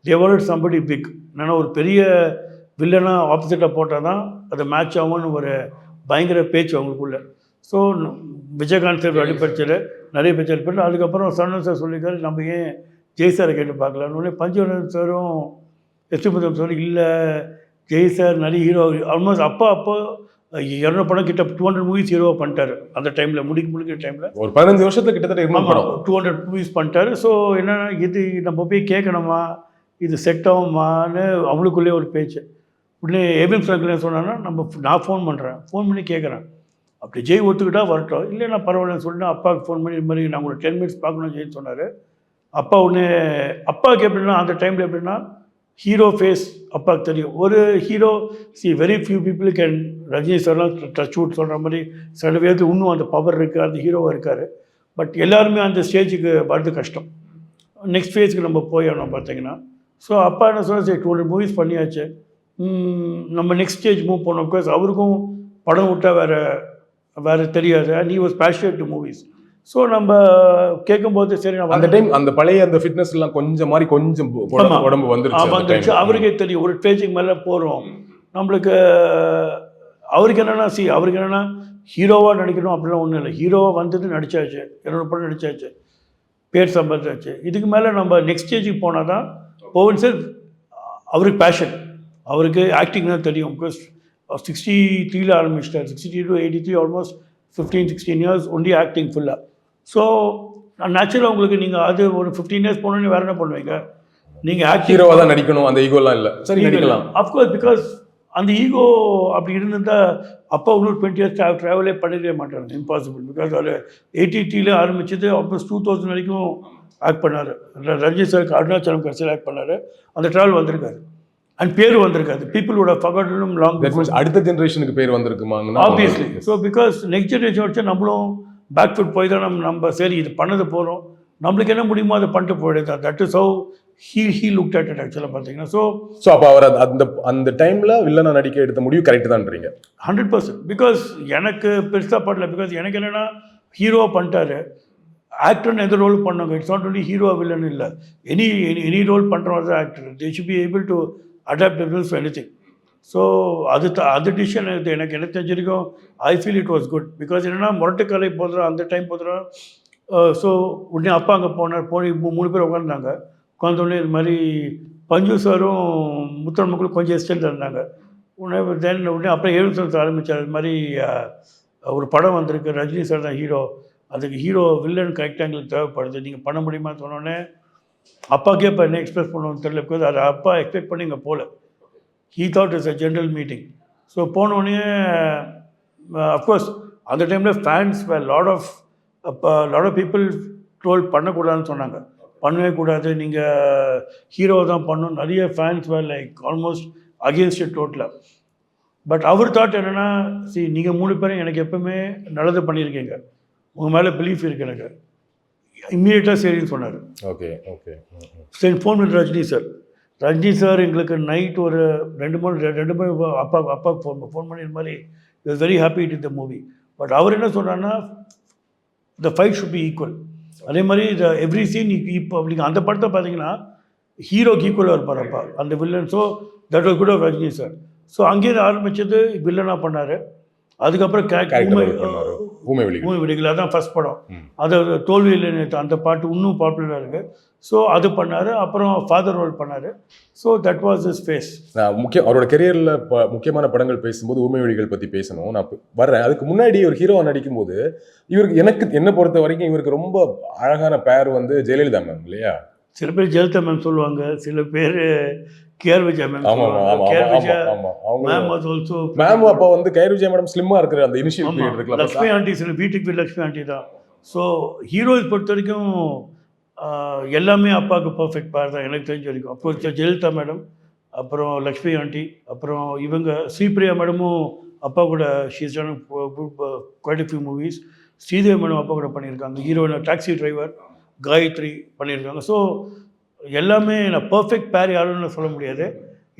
தேவர்ட் சம்படி பிக், என்னன்னா ஒரு பெரிய வில்லனாக ஆப்போசிட்டாக போட்டால் தான் அது மேட்ச் ஆகும்னு ஒரு பயங்கர பேச்சு அவங்களுக்குள்ள. ஸோ விஜயகாந்த் சார் அடிப்படைச்சில் நிறைய பேச்சு அடிப்பட்டு. அதுக்கப்புறம் சரண் சார் சொல்லியிருக்காரு, நம்ம ஏன் ஜெய் சாரை கேட்டு பார்க்கலான்னு. பஞ்சவரன் சாரும் எஸ்பிபுரம் சாரும் இல்லை, ஜெய் சார் நிறைய ஹீரோ ஆல்மோஸ்ட் அப்போ 200 படம் கிட்ட 200 மூவிஸ் ஹீரோவாக பண்ணிட்டாரு அந்த டைமில். முடிக்கிற டைமில் ஒரு 15 வருஷத்துக்கு கிட்டத்தட்ட 200 மூவிஸ் பண்ணிட்டாரு. ஸோ என்னென்னா இது நம்ம போய் கேட்கணுமா, இது செட் ஆகுமான்னு அவங்களுக்குள்ளே ஒரு பேச்சு. உடனே ஏபிஎம் சார் சொன்னான்னா, நான் ஃபோன் பண்ணி கேட்குறேன், அப்படி ஜெய் ஒத்துக்கிட்டா வரட்டும், இல்லை நான் பரவாயில்லன்னு சொல்லிட்டு அப்பாவுக்கு ஃபோன் பண்ணி இது மாதிரி நான் ஒரு 10 மினிட்ஸ் பார்க்கணும் ஜெயின்னு சொன்னார். அப்பா உடனே அப்பாவுக்கு எப்படின்னா அந்த டைமில் எப்படின்னா ஹீரோ ஃபேஸ் அப்பாவுக்கு தெரியும். ஒரு hero very few people can, Rajini சார்லாம் டச் வுட் சொல்கிற மாதிரி சில பேருக்கு இன்னும் அந்த பவர் இருக்குது, அந்த ஹீரோவாக இருக்கார். பட் எல்லாருமே அந்த ஸ்டேஜுக்கு வரது கஷ்டம். நெக்ஸ்ட் ஃபேஸுக்கு நம்ம போயிடணும் பார்த்தீங்கன்னா. ஸோ அப்பா என்ன சொன்னால், சரி 200 மூவிஸ் பண்ணியாச்சு, நம்ம நெக்ஸ்ட் ஸ்டேஜ் மூவ் பண்ணோம். பிகாஸ் அவருக்கும் படம் விட்டால் வேறு தெரியாது, and he was passionate to movies. So நம்ம கேட்கும்போது சரி, நம்ம அந்த டைம் அந்த பழைய அந்த ஃபிட்னஸ் எல்லாம் கொஞ்சம் உடம்பு வந்துருச்சு. அவருக்கே தெரியும் ஒரு ஸ்டேஜுக்கு மேலே போகிறோம் நம்மளுக்கு. அவருக்கு என்னென்னா ஹீரோவாக நடிக்கணும் அப்படிலாம் ஒன்றும் இல்லை. ஹீரோவாக வந்தது நடித்தாச்சு, 200 படம் நடித்தாச்சு, பேர் சம்பாதிச்சாச்சு. இதுக்கு மேலே நம்ம நெக்ஸ்ட் ஸ்டேஜுக்கு போனால் தான் போவன் சார். அவருக்கு பேஷன், அவருக்கு ஆக்டிங் தான் தெரியும். பிகாஸ் 63 ஆரம்பிச்சிட்டார், 63 to 83, almost 15-16 years only acting ஃபுல்லாக. ஸோ நேச்சுரலாக உங்களுக்கு நீங்கள் அது ஒரு 15 இயர்ஸ் போனோன்னு வேறு என்ன பண்ணுவீங்க, நீங்கள் ஆக்டிங் ஹீரோவாக தான் நடிக்கணும், அந்த ஈகோலாம் இல்லை. சரி, நடிக்கலாம் அஃப்கோர்ஸ். பிகாஸ் அந்த ஈகோ அப்படி இருந்திருந்தால் அப்போ இன்னொரு 20 இயர்ஸ் ட்ராவலே பண்ணிடவே மாட்டாங்க, இம்பாசிபிள். பிகாஸ் அவர் 83 ஆரம்பிச்சது, ஆல்மோஸ்ட் 2000 வரைக்கும் ஆக்ட் பண்ணார். ரஜினி சாருக்கு அருணாச்சலம் கடைசியில் ஆக்ட் பண்ணார். அந்த ட்ராவல் வந்திருக்காரு அண்ட் பேர் வந்திருக்காது. பீப்புளோட ஃபர்காட்டனும் லாங். அடுத்த ஜென்ரேஷனுக்கு பேர் வந்திருக்குமாங்கன்னா obviously. So because next generation வச்சு நம்மளும் பேக் ஃபுட் போய் தான் நம்ம சரி இது பண்ணது போகிறோம், நம்மளுக்கு என்ன முடியுமோ அதை பண்ணிட்டு போயிடுது. That is how he looked at it ஆக்சுவலாக பார்த்தீங்கன்னா. ஸோ அப்போ அவர் அந்த டைமில் வில்லனை நடிக்க எடுத்த முடிவு கரெக்ட் தான்றீங்க? 100%. பிகாஸ் எனக்கு பெருசாக படல. பிகாஸ் எனக்கு என்னென்னா ஹீரோவாக பண்ணிட்டாரு, ஆக்டர்னு எந்த ரோல் பண்ணாங்க. It's not only hero villain இல்லை, எனி ரோல் பண்ணுறவங்க தான் actor. They should be able to adapt themselves to anything. So அது டிசிஷன் எனக்கு என்ன தெரிஞ்சிருக்கும். I feel it was good. Because என்னென்னா மொரட்டுக்கலை போதுறோம் அந்த டைம் போதுறோம். ஸோ உடனே அப்பா அங்கே போனார். 3 பேர் உட்காந்தோடனே இது மாதிரி பஞ்சு சாரும் முத்தன் மக்களும் கொஞ்சம் எக்ஸ்டெண்ட் இருந்தாங்க. உடனே அப்புறம் ஏழுசன் ஆரம்பித்தார். இது மாதிரி ஒரு படம் வந்திருக்கு, ரஜினி சார் தான் ஹீரோ, அதுக்கு ஹீரோ வில்லன் கரெக்டாக எங்களுக்கு தேவைப்படுது, நீங்கள் பண்ண முடியுமான்னு சொன்னோடனே அப்பாக்கே இப்போ என்ன எக்ஸ்பிரஸ் பண்ணுவோன்னு தெரியல. பிகாஸ் அதை அப்பா எக்ஸ்பெக்ட் பண்ணி இங்கே போகல. He thought is a general meeting. So போனோடனே அஃப்கோர்ஸ் அந்த டைமில் fans lot of people troll பண்ணக்கூடாதுன்னு சொன்னாங்க. பண்ணவே கூடாது, நீங்கள் ஹீரோ தான் பண்ணணும். நிறைய fans like almost against it டோட்டலாக. பட் அவர் தாட் என்னென்னா, நீங்கள் 3 பேரும் எனக்கு எப்பவுமே நல்லது பண்ணியிருக்கீங்க, உங்கள் மேலே பிலீஃப் இருக்கு எனக்கு, இம்மீடியட்டாக சரின்னு சொன்னார். Okay okay. சரி ஃபோன் பண்ணி ரஜினி சார் எங்களுக்கு நைட் ஒரு 2 மணி அப்பாவுக்கு ஃபோன் பண்ணி இது மாதிரி is very happy it the movie. But அவர் என்ன சொன்னார்னா, the fight should be equal. அதே மாதிரி இந்த எவ்ரி சீன் இப்போ அப்படிங்க அந்த படத்தை பார்த்தீங்கன்னா ஹீரோக்கு ஈக்குவலாக இருப்பார் அப்பா அந்த villain. So that was good of Rajini sir. So அங்கேருந்து ஆரம்பித்தது வில்லனாக பண்ணார். அதுக்கப்புறம் ஊமை விழிகள், அதான் ஃபர்ஸ்ட் படம். அது தோல்வியில் அந்த பாட்டு இன்னும் பாப்புலராக இருக்குது. ஸோ அது பண்ணார். அப்புறம் ஃபாதர் ரோல் பண்ணார். So that was is phase. நான் அவரோட கெரியரில் முக்கியமான படங்கள் பேசும்போது ஊமை விழிகள் பற்றி பேசணும். நான் வர்றேன். அதுக்கு முன்னாடி ஒரு ஹீரோவை நடிக்கும்போது இவருக்கு என்னை பொறுத்த வரைக்கும் இவருக்கு ரொம்ப அழகான பேர் வந்து ஜெயலலிதா மேம் இல்லையா? சில பேர் ஜெயலலிதா மேம் சொல்லுவாங்க, சில பேர் கேஆர் விஜயா மேம். மேம் அப்போ வந்து கேஆர் விஜயா மேடம் ஸ்லிம்மா இருக்கிற அந்த இனிஷியல் பீரியட் இருக்குல்ல, லக்ஷ்மி ஆண்டி, சில வீட்டுக்கு லக்ஷ்மி ஆண்டி தான். ஸோ ஹீரோஸ் பொறுத்த வரைக்கும் எல்லாமே அப்பாவுக்கு பர்ஃபெக்ட் பேர் தான் எனக்கு தெரிஞ்ச வரைக்கும். அப்போ ஜெயலலிதா மேடம், அப்புறம் லக்ஷ்மி ஆண்டி, அப்புறம் இவங்க ஸ்ரீபிரியா மேடமும் அப்பா கூட she's done quite few movies. Sridevi madam அப்பா கூட பண்ணியிருக்காங்க. ஹீரோயின் டாக்ஸி டிரைவர் காயத்ரி பண்ணியிருக்காங்க. ஸோ எல்லாமே நான் பர்ஃபெக்ட் பேர் யாருன்னு சொல்ல முடியாது,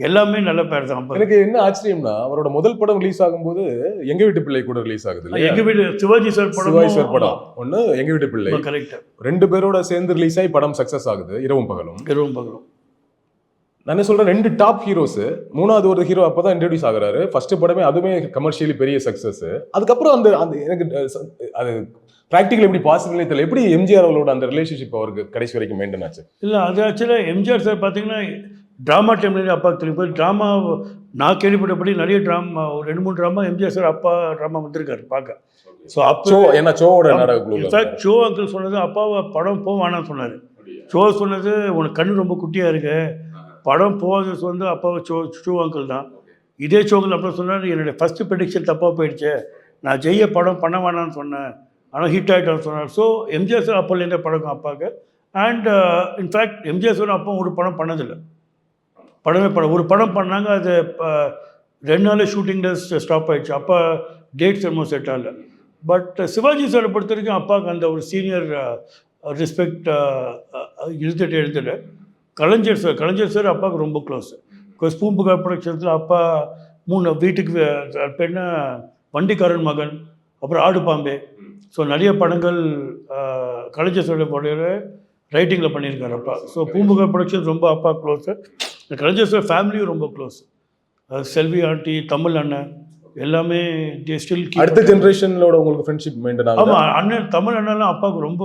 எல்லாமே நல்ல பேர் தான். எனக்கு என்ன ஆச்சரியம்னா அவரோட முதல் படம் ரிலீஸ் ஆகும்போது எங்க வீட்டு பிள்ளை கூட ரிலீஸ் ஆகுது. எங்க வீட்டு சிவாஜி சார் படம் ஒன்று, எங்க வீட்டு பிள்ளை. கரெக்ட். 2 பேரோட சேர்ந்து ரிலீஸ் ஆகி படம் சக்சஸ் ஆகுது. இரவும் பகலும். நான் என்ன சொல்றேன், 2 டாப் ஹீரோஸ், 3வது ஒரு ஹீரோ அப்பதான் இன்ட்ரோடியூஸ் ஆகுறாரு. ஃபர்ஸ்ட் படமே அதுவுமே கமர்ஷியலி பெரிய சக்சஸ். அதுக்கப்புறம் அந்த எனக்கு அது ப்ராக்டிக்கல் எப்படி பாசிபிளே தெரியல. எப்படி எம்ஜிஆர் அவர்களோட அந்த ரிலேஷன்ஷிப் அவருக்கு கடைசி வரைக்கும் மெயின்டைன் ஆச்சு? இல்லை, அது ஆக்சுவலாக எம்ஜிஆர் சார் பார்த்தீங்கன்னா ட்ராமா டைம்லேயே அப்பாவுக்கு தெரியும். போய் ட்ராமா நான் கேள்விப்பட்டபடி நிறைய ட்ராமா, ஒரு 2-3 ட்ராமா எம்ஜிஆர் சார் அப்பா ட்ராமா வந்திருக்காரு பார்க்க. ஸோ அப்போ ஏன்னா ஷோவோட நாடகம் இன்ஃபேக்ட் ஷோ அங்கிள் சொன்னது அப்பாவை படம் போவானான்னு சொன்னார். ஷோ சொன்னது உனக்கு கண்ணு ரொம்ப குட்டியாக இருக்கு, படம் போவாது வந்து அப்பாவை ஷோ அங்கிள் தான். இதே ஷோங்கில் அப்புறம் சொன்னார், என்னுடைய ஃபஸ்ட்டு ப்ரெடிக்ஷன் தப்பாக போயிடுச்சு, நான் ஜெய்ய படம் பண்ண வேணான்னு சொன்னேன், ஆனால் ஹிட் ஆகிட்டான்னு சொன்னார். ஸோ எம்ஜிஆர் சார் அப்போலேருந்தே பழக்கம் அப்பாவுக்கு. அண்ட் இன்ஃபேக்ட் எம்ஜிஆர் சார் அப்போ ஒரு படம் பண்ணதில்லை, ஒரு படம் பண்ணாங்க, அது 2 நாள் ஷூட்டிங் டேஸ் ஸ்டாப் ஆகிடுச்சு. அப்பா டேட்ஸ் என்னமோ செட் ஆகல. பட் சிவாஜி சாரை பொறுத்த வரைக்கும் அப்பாவுக்கு அந்த ஒரு சீனியர் ரெஸ்பெக்ட் இருந்துட்டு. கலைஞர் சார் அப்பாவுக்கு ரொம்ப க்ளோஸ். பிகாஸ் பூம்புகார் ப்ரொடக்ஷன்ஸில் அப்பா 3 வீட்டுக்கு பெண்ண வண்டிக்காரன் மகன், அப்புறம் ஆடு பாம்பே. ஸோ நிறைய படங்கள் கலைஞர் சாரோட ரைட்டிங்கில் பண்ணியிருக்காரு அப்பா. ஸோ பூம்புகார் ப்ரொடக்ஷன்ஸ் ரொம்ப அப்பா க்ளோஸு. கலைஞர் சார் ஃபேமிலியும் ரொம்ப க்ளோஸ். செல்வி ஆண்டி, தமிழ் அண்ணன் எல்லாமே ஸ்டில். அடுத்த ஜென்ரேஷனோட உங்களுக்கு ஃப்ரெண்ட்ஷிப் மெயின்டைன் ஆகும்? ஆமாம், அண்ணன் தமிழ் அண்ணன்லாம் அப்பாவுக்கு ரொம்ப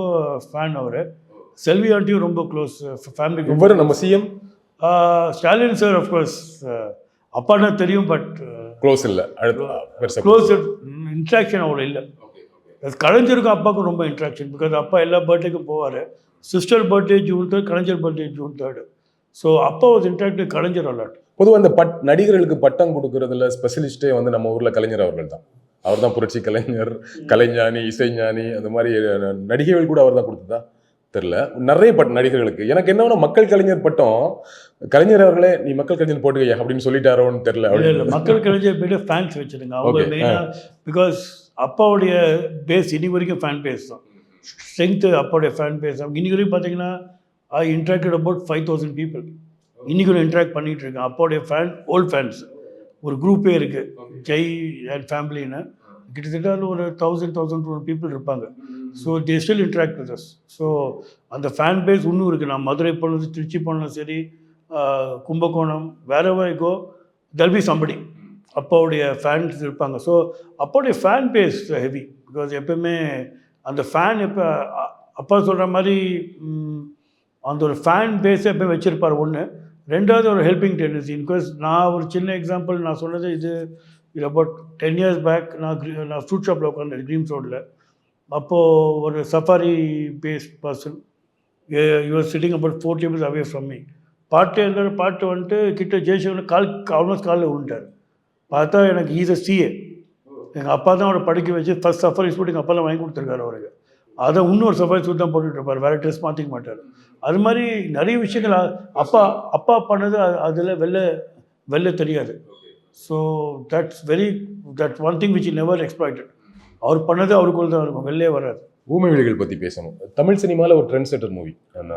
ஃபேன். அவர் செல்வி ஆண்டியும் ரொம்ப க்ளோஸ் ஃபேமிலி. இவர் நம்ம சிஎம் ஸ்டாலின் சார் அஃப்கோர்ஸ் அப்பானா தெரியும், பட் க்ளோஸ் இல்லை, க்ளோஸ் இன்ட்ராக்ஷன் அவ்வளோ இல்லை. கலைஞருக்கும் அப்பாவுக்கும் ரொம்ப இன்ட்ராக்ஷன். பிகாஸ் அப்பா எல்லா பர்த்டேக்கும் போவார். சிஸ்டர் பர்த்டே June 3, கலைஞர் பர்த்டே June 3. ஸோ அப்பா வாஸ் இன்ட்ராக்டிவ் கலைஞர் அலாட். பொதுவாக இந்த நடிகர்களுக்கு பட்டம் கொடுக்கறதுல ஸ்பெஷலிஸ்டே வந்து நம்ம ஊரில் கலைஞர் அவர்கள் தான். அவர் தான் புரட்சி கலைஞர், கலைஞானி, இசைஞானி, அந்த மாதிரி நடிகைகள் கூட அவர் தான் கொடுத்ததா தெரில. நிறைய நடிகர்களுக்கு எனக்கு என்ன மக்கள் கலைஞர் பட்டம் கலைஞர் அவர்களே நீ மக்கள் கலைஞர் போட்டுக்கையா அப்படின்னு சொல்லிட்டாரோன்னு தெரில. இல்லை, மக்கள் கலைஞர் போய்ட்டு ஃபேன்ஸ் வச்சுருங்க அவங்க மெயினாக. பிகாஸ் அப்பாவுடைய பேஸ் இனி வரைக்கும் ஃபேன் பேஸ் தான், ஸ்ட்ரென்த்து அப்பாவுடைய ஃபேன் பேஸ். இன்னி வரைக்கும் பார்த்தீங்கன்னா ஐ இன்ட்ராக்டட் அபவுட் 5000 பீப்புள். இன்றைக்கி ஒரு இன்ட்ராக்ட் பண்ணிகிட்டு இருக்கேன். அப்போடைய ஓல்ட் ஃபேன்ஸ் ஒரு குரூப்பே இருக்குது, ஜெய் அண்ட் ஃபேமிலின்னு. கிட்டத்தட்ட ஒரு 1000-1200 பீப்புள் இருப்பாங்க. So they still interact with us. So அந்த ஃபேன் பேஸ் இன்னும் இருக்குது. நான் மதுரை போனது, திருச்சி போனாலும் சரி, Kumbakonam, wherever I go there'll be somebody அப்பாவுடைய ஃபேன்ஸ் இருப்பாங்க. ஸோ அப்பாவுடைய ஃபேன் பேஸ் ஹெவி. பிகாஸ் எப்போயுமே அந்த ஃபேன் அப்பா சொல்கிற மாதிரி அந்த ஒரு ஃபேன் பேஸை எப்போ வச்சுருப்பார். ஒன்று, 2வது ஒரு ஹெல்பிங் டெண்டன்சி. பிகாஸ் நான் ஒரு சின்ன எக்ஸாம்பிள் நான் சொன்னது இது அபவுட் 10 years பேக். நான் ஃப்ரூட் ஷாப்பில் உட்காந்தேன் க்ரீம்ஸ் ரோடில். அப்போது ஒரு safari based person you are sitting about 4 tables away from me. பாட்டு வந்துட்டு கிட்ட ஜெய்சங்கர் ஆல்மோஸ்ட் காலில் விழுந்துட்டார். பார்த்தா எனக்கு ஈஸ சிஏ, எங்கள் அப்பா தான் அவரை படிக்க வச்சு ஃபஸ்ட் சஃபாரி சூட் எங்கள் அப்பா தான் வாங்கி கொடுத்துருக்காரு அவருக்கு. அதை இன்னொரு சஃபாரி சூட் தான் போட்டுட்டு இருப்பார், வேறு ட்ரெஸ் மாற்றிக்க மாட்டார். அது மாதிரி நிறைய விஷயங்கள் அப்பா பண்ணது அதில் வெளில தெரியாது. So that's one thing which never expected. அவர் பண்ணது அவருக்குள்ள தான் இருக்கும், வெளிலே வராது. ஊமை விழிகள் பற்றி பேசணும். தமிழ் சினிமாவில் ஒரு ட்ரெண்ட் செட்டர் மூவி.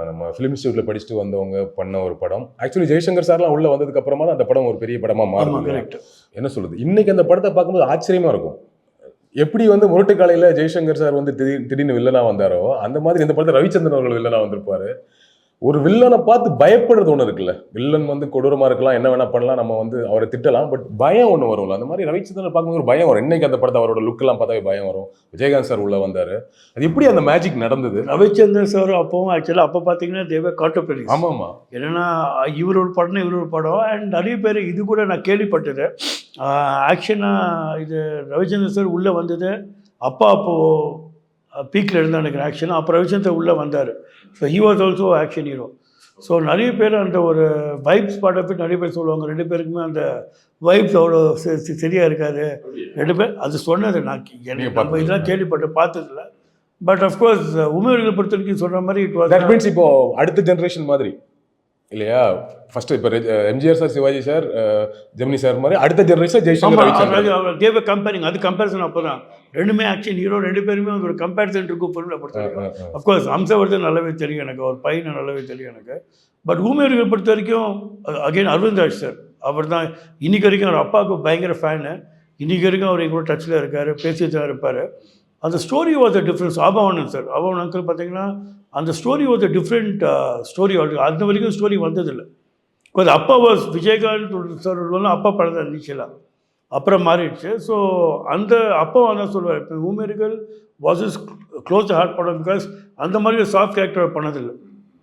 நம்ம ஃபிலிம் இன்ஸ்டியூட்டில் படிச்சுட்டு வந்தவங்க பண்ண ஒரு படம். ஆக்சுவலி ஜெய்சங்கர் சார்லாம் உள்ளே வந்ததுக்கு அப்புறமா தான் அந்த படம் ஒரு பெரிய படமாக மாறும். கரெக்ட். என்ன சொல்லுது, இன்னைக்கு அந்த படத்தை பார்க்கும்போது ஆச்சரியமாக இருக்கும். எப்படி வந்து முரட்டுக்காலையில் ஜெய்சங்கர் சார் வந்து திடீர்னு வில்லனாக வந்தாரோ அந்த மாதிரி இந்த படத்தை ரவிச்சந்திரன் அவர்கள் வில்லனாக வந்திருப்பாரு. ஒரு வில்லனை பார்த்து பயப்படுறது ஒன்று இருக்குல்ல. வில்லன் வந்து கொடூரமா இருக்கலாம், என்ன வேணா பண்ணலாம், நம்ம வந்து அவரை திட்டலாம், பட் பயம் ஒன்று வரும்ல. அந்த மாதிரி ரவிச்சந்திரன் பார்க்கும்போது ஒரு பயம் வரும். இன்னைக்கு அந்த படத்தை அவரோட லுக் எல்லாம் பார்த்தாவே பயம் வரும். விஜயகாந்த் சார் உள்ள வந்தாரு, அது எப்படி அந்த மேஜிக் நடந்தது? ரவிச்சந்திரன் சார் அப்போவும் ஆக்சுவலாக அப்போ பார்த்தீங்கன்னா தேவை காட்டப்பெரிய ஆமாமா, என்னன்னா இவர் ஒரு படம் இவர் ஒரு படம். அண்ட் நிறைய பேர் இது கூட நான் கேள்விப்பட்டது ஆக்ஷனாக இது ரவிச்சந்திரன் சார் உள்ளே வந்தது அப்பா அப்போது பீக்கில் இருந்தால் எனக்கு ஆக்ஷன். அப்போ ரவிச்சந்திரன் உள்ளே வந்தார். So he was also action hero. So நிறைய பேர் அந்த ஒரு வைப்ஸ் பாட்டை போய் நிறைய பேர் சொல்லுவாங்க, ரெண்டு பேருக்குமே அந்த வைப்ஸ் அவ்வளோ சரியாக இருக்காது ரெண்டு பேர். அது சொன்னது நான் எனக்கு நம்ம இதெல்லாம் கேள்விப்பட்டு பார்த்ததில்ல. பட் அஃப்கோர்ஸ் உமேர்களை பொறுத்த வரைக்கும் சொல்கிற மாதிரி இட் வாஸ். தட் மீன்ஸ் இப்போ அடுத்த ஜென்ரேஷன் மாதிரி இல்லையா? ஃபர்ஸ்ட் இப்போ MGR sir, Sivaji sir, Gemini sir மாதிரி அடுத்த ஜென்ரேஷன் ஜெய்சங்கர் தேவ கம்பேரிங். அது கம்பேரிசன் அப்போ தான் ரெண்டுமே ஆக்ஷன் ஹீரோ, ரெண்டு பேருமே ஒரு கம்பேரிசன் இருக்கும் பொருளை பொறுத்த வரைக்கும். அஃப்கோர்ஸ் அம்சவர்தன் நல்லாவே தெரியும் எனக்கு, அவர் பையனை நல்லாவே தெரியும் எனக்கு. பட் ஊமையர்களை பொறுத்த வரைக்கும் அகைன் அரவிந்தாஜ் சார், அவர் தான் இன்னைக்கு வரைக்கும் அவர் அப்பாவுக்கு பயங்கர ஃபேனு. இன்றைக்கி வரைக்கும் அவர் எங்கூட டச்சில் இருக்கார், பேசிட்டு தான் இருப்பார். அந்த story was a difference. Aabavanan sir, Aabavan uncle பார்த்தீங்கன்னா அந்த story was a different story. அந்த வரைக்கும் ஸ்டோரி வந்ததில்லை. பிகாஸ் அப்பா வாஸ் விஜயகாந்த் சார் அப்பா படம் தான் இனிஷியலாக, அப்புறம் மாறிடுச்சு. ஸோ அந்த அப்பா தான் சொல்லுவார், இப்போ ஊமேர்கள் வாஸ் இஸ் க்ளோஸ் ஹார்ட் படம். பிகாஸ் அந்த மாதிரி ஒரு சாஃப்ட் கேரக்டர் பண்ணதில்லை.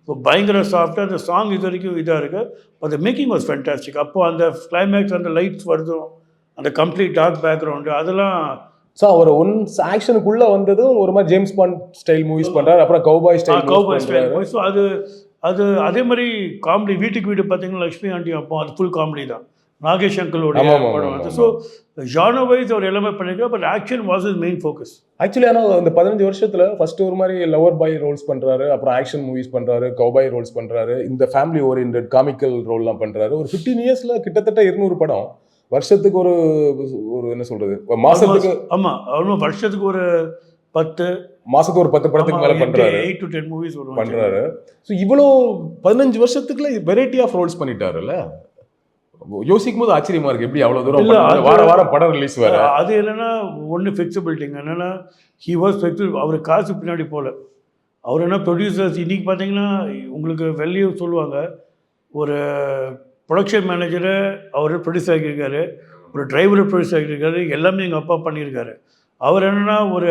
இப்போ பயங்கர சாஃப்டாக அந்த சாங் இது வரைக்கும் இதாக இருக்குது. But the making was fantastic. அப்போது அந்த கிளைமேக்ஸ், அந்த லைட்ஸ் வருதும், அந்த கம்ப்ளீட் டார்க் பேக்ரவுண்டு, அதெல்லாம். ஸோ அவர் ஒன்ஸ் ஆக்ஷனுக்குள்ளே வந்ததும் ஒரு மாதிரி ஜேம்ஸ் பாண்ட் ஸ்டைல் மூவிஸ் பண்ணுறாரு, அப்புறம் கௌபாய் ஸ்டைல் மூவிஸ். ஸோ அது அதே மாதிரி காமெடி. வீட்டுக்கு வீடு பார்த்தீங்கன்னா லக்ஷ்மி ஆண்டி அப்போ அது ஃபுல் காமெடி தான். நாகேஷ் அங்கிளோட படம் வந்து. ஸோ ஜானோ வைஸ் அவர் எல்லாமே பண்ணியிருக்காரு. But action was is main focus. Actually ஆனால் அந்த 15 வருஷத்தில் ஃபர்ஸ்ட் ஒரு மாதிரி லவர் பாய் ரோல்ஸ் பண்ணுறாரு, அப்புறம் ஆக்ஷன் மூவிஸ் பண்ணுறாரு, கௌபாய் ரோல்ஸ் பண்ணுறாரு, இந்த ஃபேமிலி ஓரியன்ட் காமிக்கல் ரோல்லாம் பண்ணுறாரு. ஒரு 15 இயர்ஸில் கிட்டத்தட்ட 200 படம். வருஷத்துக்கு ஒரு என்ன சொல்றது, மாசத்துக்கு. ஆமா, அவனும் வருஷத்துக்கு ஒரு 10 மாசத்துக்கு ஒரு 10 படத்துக்கு மேல பண்றாரு. 8 to 10 மூவிஸ் பண்றாரு. ஸோ இவ்வளோ 15 வருஷத்துக்குள்ள வெரைட்டி ஆஃப் ரோல்ஸ் பண்ணிட்டாருல்ல. யோசிக்கும் போது ஆச்சரியமா இருக்கு, எப்படி அவ்வளவு தூரம் வார வாரம் படம் ரிலீஸ் வேற. அது என்னன்னா ஒன்று ஃபிளெக்சிபிலிட்டிங்க. என்னன்னா ஹி வாஸ் ஃபிளெக்சிபிள். அவர் காசு பின்னாடி போல. அவர் என்ன ப்ரொடியூசர்ஸ் இன்னைக்கு பார்த்தீங்கன்னா உங்களுக்கு வெளியே சொல்லுவாங்க, ஒரு ப்ரொடக்ஷன் மேனேஜரை அவர் ப்ரொடியூஸ் ஆகியிருக்காரு, ஒரு டிரைவரை ப்ரொடியூஸ் ஆகியிருக்காரு, எல்லாமே எங்கள் அப்பா பண்ணியிருக்காரு. அவர் என்னென்னா ஒரு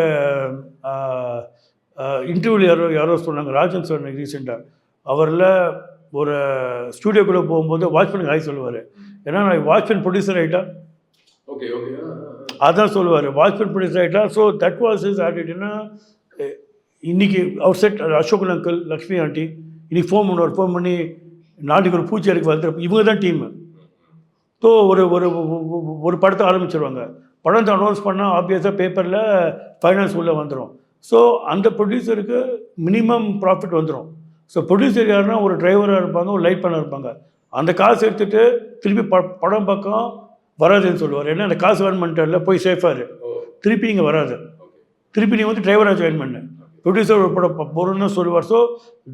இன்டர்வியூவில் யாரோ சொன்னாங்க, ராஜன் சொன்னாங்க ரீசெண்டாக, அவரில் ஒரு ஸ்டூடியோக்குள்ளே போகும்போது வாட்ச்மேனுக்கு ஹாய் சொல்லுவார். ஏன்னா நான் வாட்ச்மேன் ப்ரொடியூசர் ஆகிட்டா, ஓகே ஓகே அதான் சொல்லுவார், வாட்ச்மேன் ப்ரொடியூசர் ஆகிட்டா. ஸோ தட் வாஸ் இஸ் ஆட்டிட்யூட்னா. இன்றைக்கி அவர் set Ashokan uncle, Lakshmi aunty, இன்றைக்கி ஃபோன் பண்ணுவார். ஃபோன் பண்ணி நாட்டுக்கு ஒரு பூச்சி இருக்கு வந்து, இவங்க தான் டீமு. ஸோ ஒரு படத்தை ஆரம்பிச்சிருவாங்க. படத்தை அனௌன்ஸ் பண்ணால் ஆப்வியஸாக பேப்பரில் ஃபைனான்ஸ் உள்ளே வந்துடும். ஸோ அந்த ப்ரொடியூசருக்கு மினிமம் ப்ராஃபிட் வந்துடும். ஸோ ப்ரொடியூசர் யாருன்னா ஒரு டிரைவராக இருப்பாங்க, ஒரு லைட் பண்ண இருப்பாங்க. அந்த காசு எடுத்துகிட்டு திருப்பி படம் பக்கம் வராதுன்னு சொல்லுவார். ஏன்னா அந்த காசு வேன் பண்ணிட்டார்ல, போய் சேஃபாரு, திருப்பி இங்கே வராது, திருப்பி நீ வந்து டிரைவராக ஜாயின் பண்ணு, ப்ரொடியூசர் ஒரு படம் பொருள்னு சொல்லுவார். So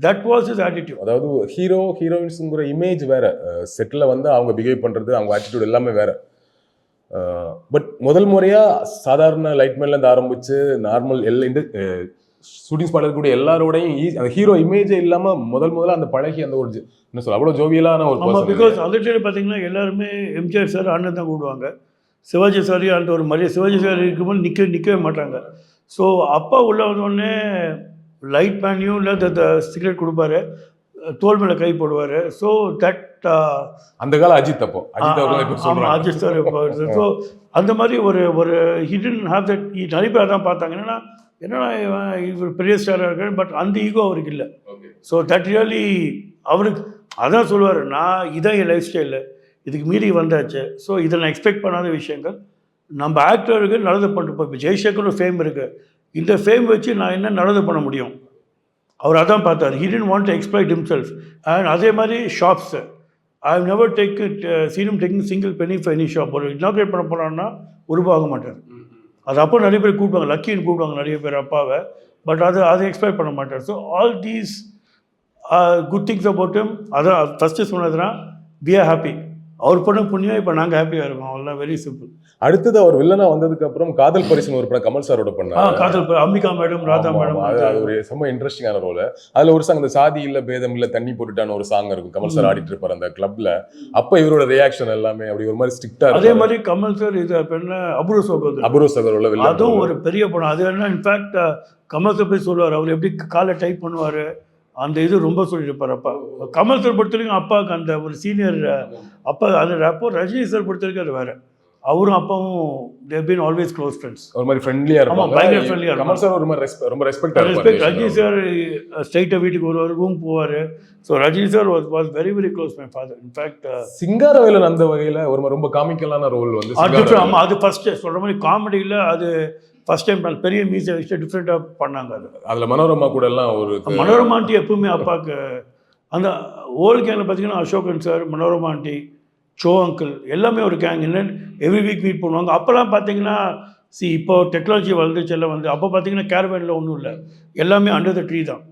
that was is attitude. அதாவது ஹீரோயின்ஸுங்கிற இமேஜ் வேற, செட்டில் வந்து அவங்க பிஹேவ் பண்ணுறது, அவங்க ஆட்டிடியூட் எல்லாமே வேற. பட் முதல் முறையாக சாதாரண லைட்மேன்லேருந்து ஆரம்பித்து நார்மல் எல்லா இந்த ஷூட்டிங்ஸ் பண்ணக்கூடிய எல்லாரோடையும் அந்த ஹீரோ இமேஜே இல்லாமல் முதல்ல அந்த பழகி அந்த ஒரு என்ன சொல்ல அவ்வளோ ஜோவியலான ஒரு. ஆமாம், பிகாஸ் அந்த டைம் பார்த்தீங்கன்னா எல்லாருமே எம்ஜிஆர் சார் அண்ணன் தான் கூடுவாங்க. சிவாஜி சார் அந்த ஒரு மரியாதை, சிவாஜி சார் இருக்கும்போது நிற்கவே மாட்டாங்க. ஸோ அப்பா உள்ளே வந்தோடனே லைட் மேனையும் இல்லை இந்த சிகரெட் கொடுப்பாரு, தோல் மேலே கை போடுவார். ஸோ தட் அந்த காலம் அஜித் அப்போ அஜித் சார். ஸோ அந்த மாதிரி ஒரு ஹிடன் ஹேவ் தட். நிறைய பேர் தான் பார்த்தாங்க, என்னன்னா இவர் பெரிய ஸ்டாராக இருக்காரு, பட் அந்த ஈகோ அவருக்கு இல்லை. ஸோ தட் ரியலி அவருக்கு அதான் சொல்லுவார், நான் இதான் என் லைஃப் ஸ்டைலு, இதுக்கு மீறி வந்தாச்சு. ஸோ இதை நான் எக்ஸ்பெக்ட் பண்ணாத விஷயங்கள் நம்ம ஆக்டருக்கு நல்லது பண்ணிட்டு. இப்போ ஜெய்சங்கர் ஒரு ஃபேம் இருக்குது, இந்த ஃபேம் வச்சு நான் என்ன நல்லது பண்ண முடியும், அவர் அதான் பார்த்தார். He didn't want to exploit himself. And அதே மாதிரி shops, I have never seen taking single penny for any shop. ஒரு இனாக்ரேட் பண்ண போனான்னா ரூபாய் ஆக மாட்டார். அது அப்போ நிறைய பேர் கூப்பிடுவாங்க, லக்கின்னு கூப்பிடுவாங்க நிறைய பேர் அப்பாவை. பட் அதை எக்ஸ்பெக்ட் பண்ண மாட்டார். So all these good things about him. அதான் ஃபஸ்ட்டு சொன்னதுன்னா வி ஆர் ஹாப்பி. அவர் பண்ண புண்ணியம் இப்போ நாங்கள் ஹாப்பியாக இருக்கோம், அவ்வளோதான். Very simple. அடுத்தது அவர் வில்லனா வந்ததுக்கு அப்புறம் காதல் பரிசுன்னு ஒரு படம் கமல் சாரோட பண்ணாரு. காதல் அம்பிகா மேடம், ராதா மேடம், அது ஒரு செம்ம இன்ட்ரெஸ்டிங்கான ரோல். அதுல ஒரு சாங் இந்த சாதி இல்ல பேதம் இல்ல தண்ணி போட்டுட்டான ஒரு சாங் இருக்கும், கமல் சார் ஆடிட்டு இருப்பாரு அந்த கிளப்ல. அப்ப இவரோட ரியாக்ஷன் எல்லாமே அப்படி ஒரு மாதிரி ஸ்ட்ரிக்டா இருக்கும். அதே மாதிரி கமல் சார் இது என்ன அபூர்வ சகோதரர், அபூர்வ சகோதரர்ல வில்லன் அதுவும் ஒரு பெரிய படம். அது என்ன இன்ஃபேக்ட் கமல் சார் போய் சொல்லுவார், அவர் எப்படி காலை டைப் பண்ணுவார், அந்த இது ரொம்ப சொல்லியிருப்பார். அப்பா கமல் சார் பொறுத்த வரைக்கும் அப்பாவுக்கு அந்த ஒரு சீனியர் அப்பா. அது அப்போ ரஜினி சார் பொறுத்த வரைக்கும் அது வேற. அவரும் அப்பாவும் they've been always close friends. ஒரு மாதிரி ஃப்ரெண்ட்லியா இருக்கும், பயங்கர ஃப்ரெண்ட்லியா. கமல் சார் ஒரு மாதிரி ரொம்ப ரெஸ்பெக்ட். ரஜினி சார் ஸ்ட்ரைட்டாக வீட்டுக்கு வருவார், ரூம் போவார். So Rajini sir was very very close my father. In fact Singaravelan அந்த வகையில் ஒரு ரொம்ப காமிக்கலான ரோல் வந்து. ஆமாம், அது ஃபர்ஸ்ட் சொல்கிற மாதிரி காமெடியில் அது ஃபர்ஸ்ட் டைம் பெரிய மியூசிக் வச்சு டிஃப்ரெண்ட்டாக பண்ணாங்க. அது அதில் மனோரமா கூட எல்லாம் ஒரு மனோரமா ஆண்டி எப்பவுமே அப்பாவுக்கு அந்த ஓல்டு கேங்கில் பார்த்தீங்கன்னா Ashokan sir, Manorama aunty, Cho uncle எல்லாமே ஒரு கேங். என்ன எவ்ரி வீக் மீட் பண்ணுவாங்க. அப்போல்லாம் பார்த்தீங்கன்னா இப்போ டெக்னாலஜி வளர்ந்துச்சு எல்லாம் வந்து. அப்போ பார்த்தீங்கன்னா கேரவேனில் ஒன்றும் இல்லை, எல்லாமே அண்டர் த ட்ரீ தான்.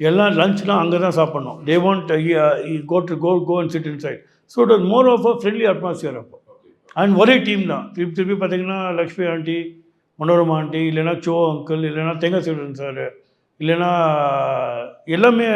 எல்லாம் லஞ்ச்லாம் அங்கே தான் சாப்பிட்ணும். They want go and sit inside. So it was more of a friendly atmosphere அப்போ. அண்ட் ஒரே டீம் தான். திருப்பி பார்த்தீங்கன்னா லக்ஷ்மி ஆண்டி, மனோரமா ஆண்டி, இல்லைன்னா சோ அங்கிள், இல்லைன்னா தேங்காய் சீடன் சார், இல்லைன்னா எல்லாமே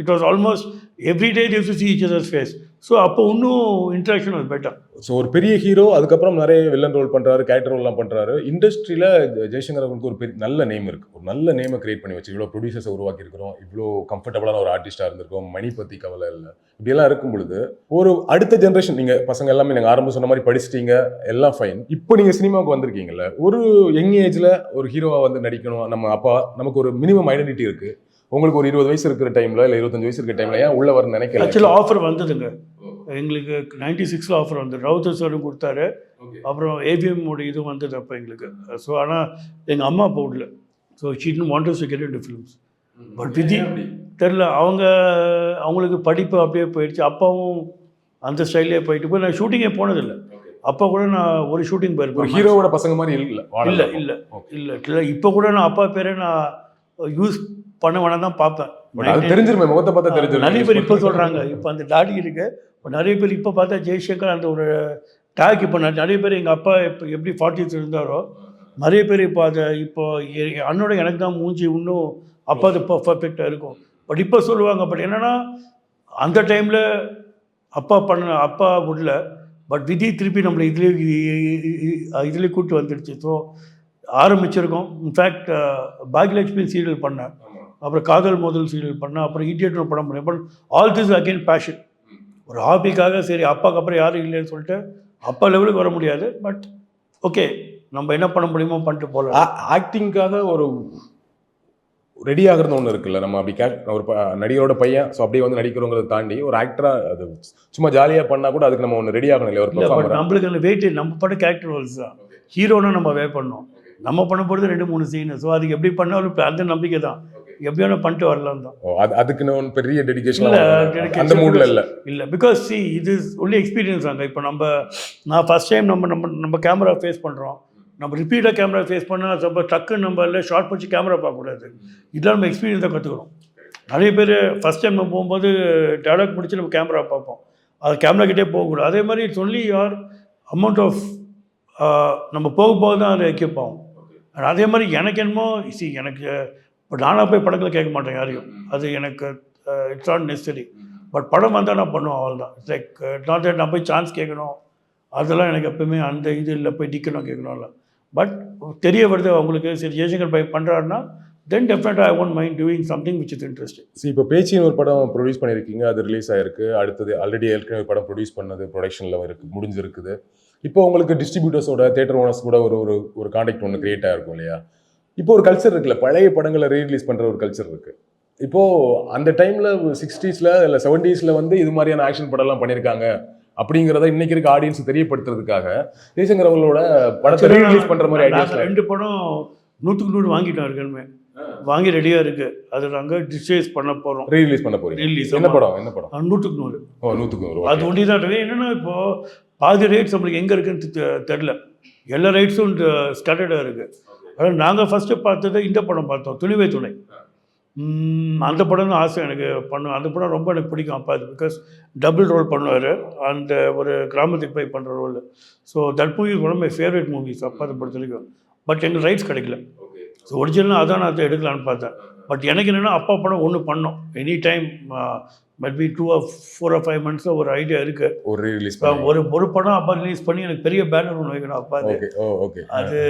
it was almost every day use to see each other's face. So அப்போ இன்னும் இன்ட்ராக்ஷன் வாஸ் பெட்டர். ஸோ ஒரு பெரிய ஹீரோ, அதுக்கப்புறம் நிறைய வில்லன் ரோல் பண்ணுறாரு, கேரக்டர் ரோல்லாம் பண்ணுறாரு. இண்டஸ்ட்ரியில் ஜெய்சங்கர் அவர்களுக்கு ஒரு பெரிய நல்ல நேம் இருக்குது, ஒரு நல்ல நேமை கிரியேட் பண்ணி வச்சு இவ்வளோ ப்ரொடியூசர்ஸை உருவாக்கியிருக்கிறோம், இவ்வளோ கம்ஃபர்டபுளான ஒரு ஆர்டிஸ்டாக இருந்திருக்கோம், மணி பற்றி கவலை இல்லை, இப்படியெல்லாம் இருக்கும் பொழுது ஒரு அடுத்த ஜென்ரேஷன், நீங்கள் பசங்க எல்லாமே நீங்கள் ஆரம்பம் சொன்ன மாதிரி படிச்சிட்டீங்க, எல்லாம் ஃபைன். இப்போ நீங்கள் சினிமாவுக்கு வந்திருக்கீங்கல்ல, ஒரு யங் ஏஜில் ஒரு ஹீரோவாக வந்து நடிக்கணும். நம்ம அப்பா நமக்கு ஒரு மினிமம் ஐடென்டிட்டி இருக்குது. உங்களுக்கு ஒரு 20 வயசு இருக்கிற டைமில் இல்லை 25 வயசு இருக்கிற டைமில் ஏன் உள்ள வர நினைக்கல? ஆக்சுவலாக ஆஃபர் வந்ததுங்க எங்களுக்கு. 96 ஆஃபர் வந்து ரவுத்தர் சாரும் கொடுத்தாரு. அப்புறம் ஏவிஎம்மோட இது வந்தது அப்போ எங்களுக்கு. ஸோ ஆனால் எங்கள் அம்மா போடல. So she didn't want us to get into films. But விதி தெரில, அவங்களுக்கு படிப்பு அப்படியே போயிடுச்சு. அப்பாவும் அந்த ஸ்டைல்லே போயிட்டு போய் நான் ஷூட்டிங்கே போனதில்லை. அப்போ கூட நான் ஒரு ஷூட்டிங் போயிருப்பேன். ஹீரோவோட பசங்க மாதிரி இல்லை இல்லை இல்லை இல்லை இல்லை. இப்போ கூட நான் அப்பா பேரை நான் யூஸ் பண்ண வேணாம் தான் பார்ப்பேன். தெரிஞ்சிருமே, முகத்தை பார்த்தா தெரிஞ்சிடும். நிறைய பேர் இப்போ சொல்கிறாங்க, இப்போ அந்த தாடி இருக்கு. இப்போ நிறைய பேர் இப்போ பார்த்தா ஜெய்சங்கர் அந்த ஒரு டேக். இப்போ நிறைய பேர் எங்கள் அப்பா இப்போ எப்படி 40s இருந்தாரோ நிறைய பேர் இப்போ அதை இப்போ அண்ணோட எனக்கு தான் மூஞ்சி இன்னும் அப்பா அது பர்ஃபெக்டாக இருக்கும். பட் இப்போ சொல்லுவாங்க. பட் என்னென்னா அந்த டைமில் அப்பா விடல. பட் விதி திருப்பி நம்மளை இதுலேயே கூப்பிட்டு வந்துடுச்சு. ஸோ ஆரம்பிச்சிருக்கோம். இன்ஃபேக்ட் பாக்யலட்சுமி சீரியல் பண்ணேன், அப்புறம் காதல் மோதல் சீரியல் பண்ணேன், அப்புறம் இடியட்னு படம் பண்ணேன். But all this again passion, ஒரு ஹாபிக்காக. சரி அப்பாவுக்கு அப்புறம் யாரும் இல்லைன்னு சொல்லிட்டு அப்பா லெவலுக்கு வர முடியாது. பட் ஓகே, நம்ம என்ன பண்ண முடியுமோ பண்ணிட்டு போகலாம். ஆக்டிங்காக ஒரு ரெடி ஆகிறது ஒன்று இருக்குல்ல, நம்ம அப்படி ஒரு நடிகரோட பையன், ஸோ அப்படியே வந்து நடிக்கிறோங்கிறத தாண்டி ஒரு ஆக்டராக அது சும்மா ஜாலியாக பண்ணால் கூட அதுக்கு நம்ம ஒன்று ரெடி ஆகணும் இல்லையா? ஒரு நம்மளுக்கு அந்த வெயிட் நம்ம பண்ண கேரக்டர் ரோல்ஸ் தான். ஹீரோனா நம்ம வே பண்ணோம், நம்ம பண்ண போகிறது 2-3 சீனு. ஸோ அதுக்கு எப்படி பண்ணாலும் அந்த நம்பிக்கை தான், எப்படியான பண்ணிட்டு வரலாம் தான். அதுக்குன்னு ஒன்று பெரிய டெடிகேஷன் அந்த மூடில் இல்லை. பிகாஸ் இது ஒன்லி எக்ஸ்பீரியன்ஸ் அங்கே. இப்போ நான் ஃபர்ஸ்ட் டைம் நம்ம கேமரா ஃபேஸ் பண்ணுறோம். நம்ம ரிப்பீட்டாக கேமரா ஃபேஸ் பண்ணால் ரொம்ப டக்குன்னு நம்ம இல்லை ஷார்ட் வச்சு கேமரா பார்க்கக்கூடாது. இதெல்லாம் நம்ம எக்ஸ்பீரியன்ஸாக கற்றுக்குறோம். நிறைய பேர் ஃபஸ்ட் டைம் நம்ம போகும்போது டேலாக் முடிச்சு நம்ம கேமரா பார்ப்போம், அது கேமரா கிட்டே போகக்கூடாது. அதே மாதிரி இட்ஸ் ஒன்லி யார் அமௌண்ட் ஆஃப் நம்ம போக தான் அதை எக்யூப் ஆகும். அதே மாதிரி எனக்கு என்னமோ எனக்கு இப்போ நானாக போய் படங்களை கேட்க மாட்டேன் யாரையும், அது எனக்கு இட்ஸ் நாட் நெசசரி. பட் படம் வந்தால் நான் பண்ணுவேன், அவள் தான். இட்ஸ் லைக் நாட் தட் நான் போய் சான்ஸ் கேட்கணும், அதெல்லாம் எனக்கு எப்பவுமே அந்த இது இல்லை, போய் நிற்கணும் கேட்கணும்ல. பட் தெரிய வருது அவங்களுக்கு, சரி ஜெய்சங்கர் பை பண்ணுறாருன்னா தென் டெஃபினட்டாக I won't mind doing something which is interesting. இப்போ பேச்சின்னு ஒரு படம் ப்ரொடியூஸ் பண்ணியிருக்கீங்க, அது ரிலீஸ் ஆகிருக்கு. அடுத்தது ஆல்ரெடி ஏற்கனவே படம் ப்ரொடியூஸ் பண்ணது ப்ரொடக்ஷனில் முடிஞ்சிருக்குது. இப்போ உங்களுக்கு டிஸ்ட்ரிபியூட்டர்ஸோட தேட்டர் ஓனர்ஸ் கூட ஒரு கான்டாக்ட் ஒன்று கிரியேட் ஆகிருக்கும் இல்லையா? இப்போ ஒரு கல்ச்சர் இருக்குல்ல, பழைய படங்களை ரீரிலீஸ் பண்ணுற ஒரு கல்ச்சர் இருக்குது. இப்போது அந்த டைமில் 60s இல்லை 70s வந்து இது மாதிரியான ஆக்ஷன் படம்லாம் பண்ணியிருக்காங்க அப்படிங்கிறத இன்னைக்கு இருக்க ஆடியன்ஸ் தெரியப்படுத்துறதுக்காக ஜெய்சங்கர் அவங்களோட படத்தை ரீரிலீஸ் பண்ணுற மாதிரி ஐடியாஸ். 2 படம் 100க்கு 100 வாங்கிட்டோம் இருக்கணுமே, வாங்கி ரெடியாக இருக்குது. அது நாங்கள் டிஸ்ட்ரேஸ் பண்ண போகிறோம், ரீரிலீஸ் பண்ண போகிறோம். ரிலீஸ் என்ன படம்? 100க்கு 100. 100க்கு 100 அது ஒண்டி தான். என்னென்னா இப்போது பாதி ரைட்ஸ் நம்மளுக்கு எங்கே இருக்குன்னு தெரில, எல்லா ரைட்ஸும் ஸ்டாண்டர்டாக இருக்குது. அதாவது நாங்கள் ஃபஸ்ட்டு பார்த்தது இந்த படம் பார்த்தோம், துணிவே துணை. அந்த படம் தான் ஆசை எனக்கு அந்த படம் ரொம்ப எனக்கு பிடிக்கும் அப்பா அது. பிகாஸ் டபுள் ரோல் பண்ணுவார் அந்த ஒரு கிராமத்துக்கு போய் பண்ணுற role. So that movie is one of my favourite movies அப்பா அதை பொறுத்த வரைக்கும். பட் எங்களுக்கு ரைட்ஸ் கிடைக்கல. ஸோ ஒரிஜினலாக அதான் நான் அதை எடுக்கலான்னு பார்த்தேன். பட் எனக்கு என்னென்னா அப்பா படம் ஒன்று பண்ணோம் any time be 2 or 4 or 5 months ஒரு ஐடியா இருக்குது. ஒரு ரிலீஸ் ஒரு படம் அப்பா ரிலீஸ் பண்ணி எனக்கு பெரிய பேனர் ஒன்று வைக்கணும் அப்பா. ஓகே அது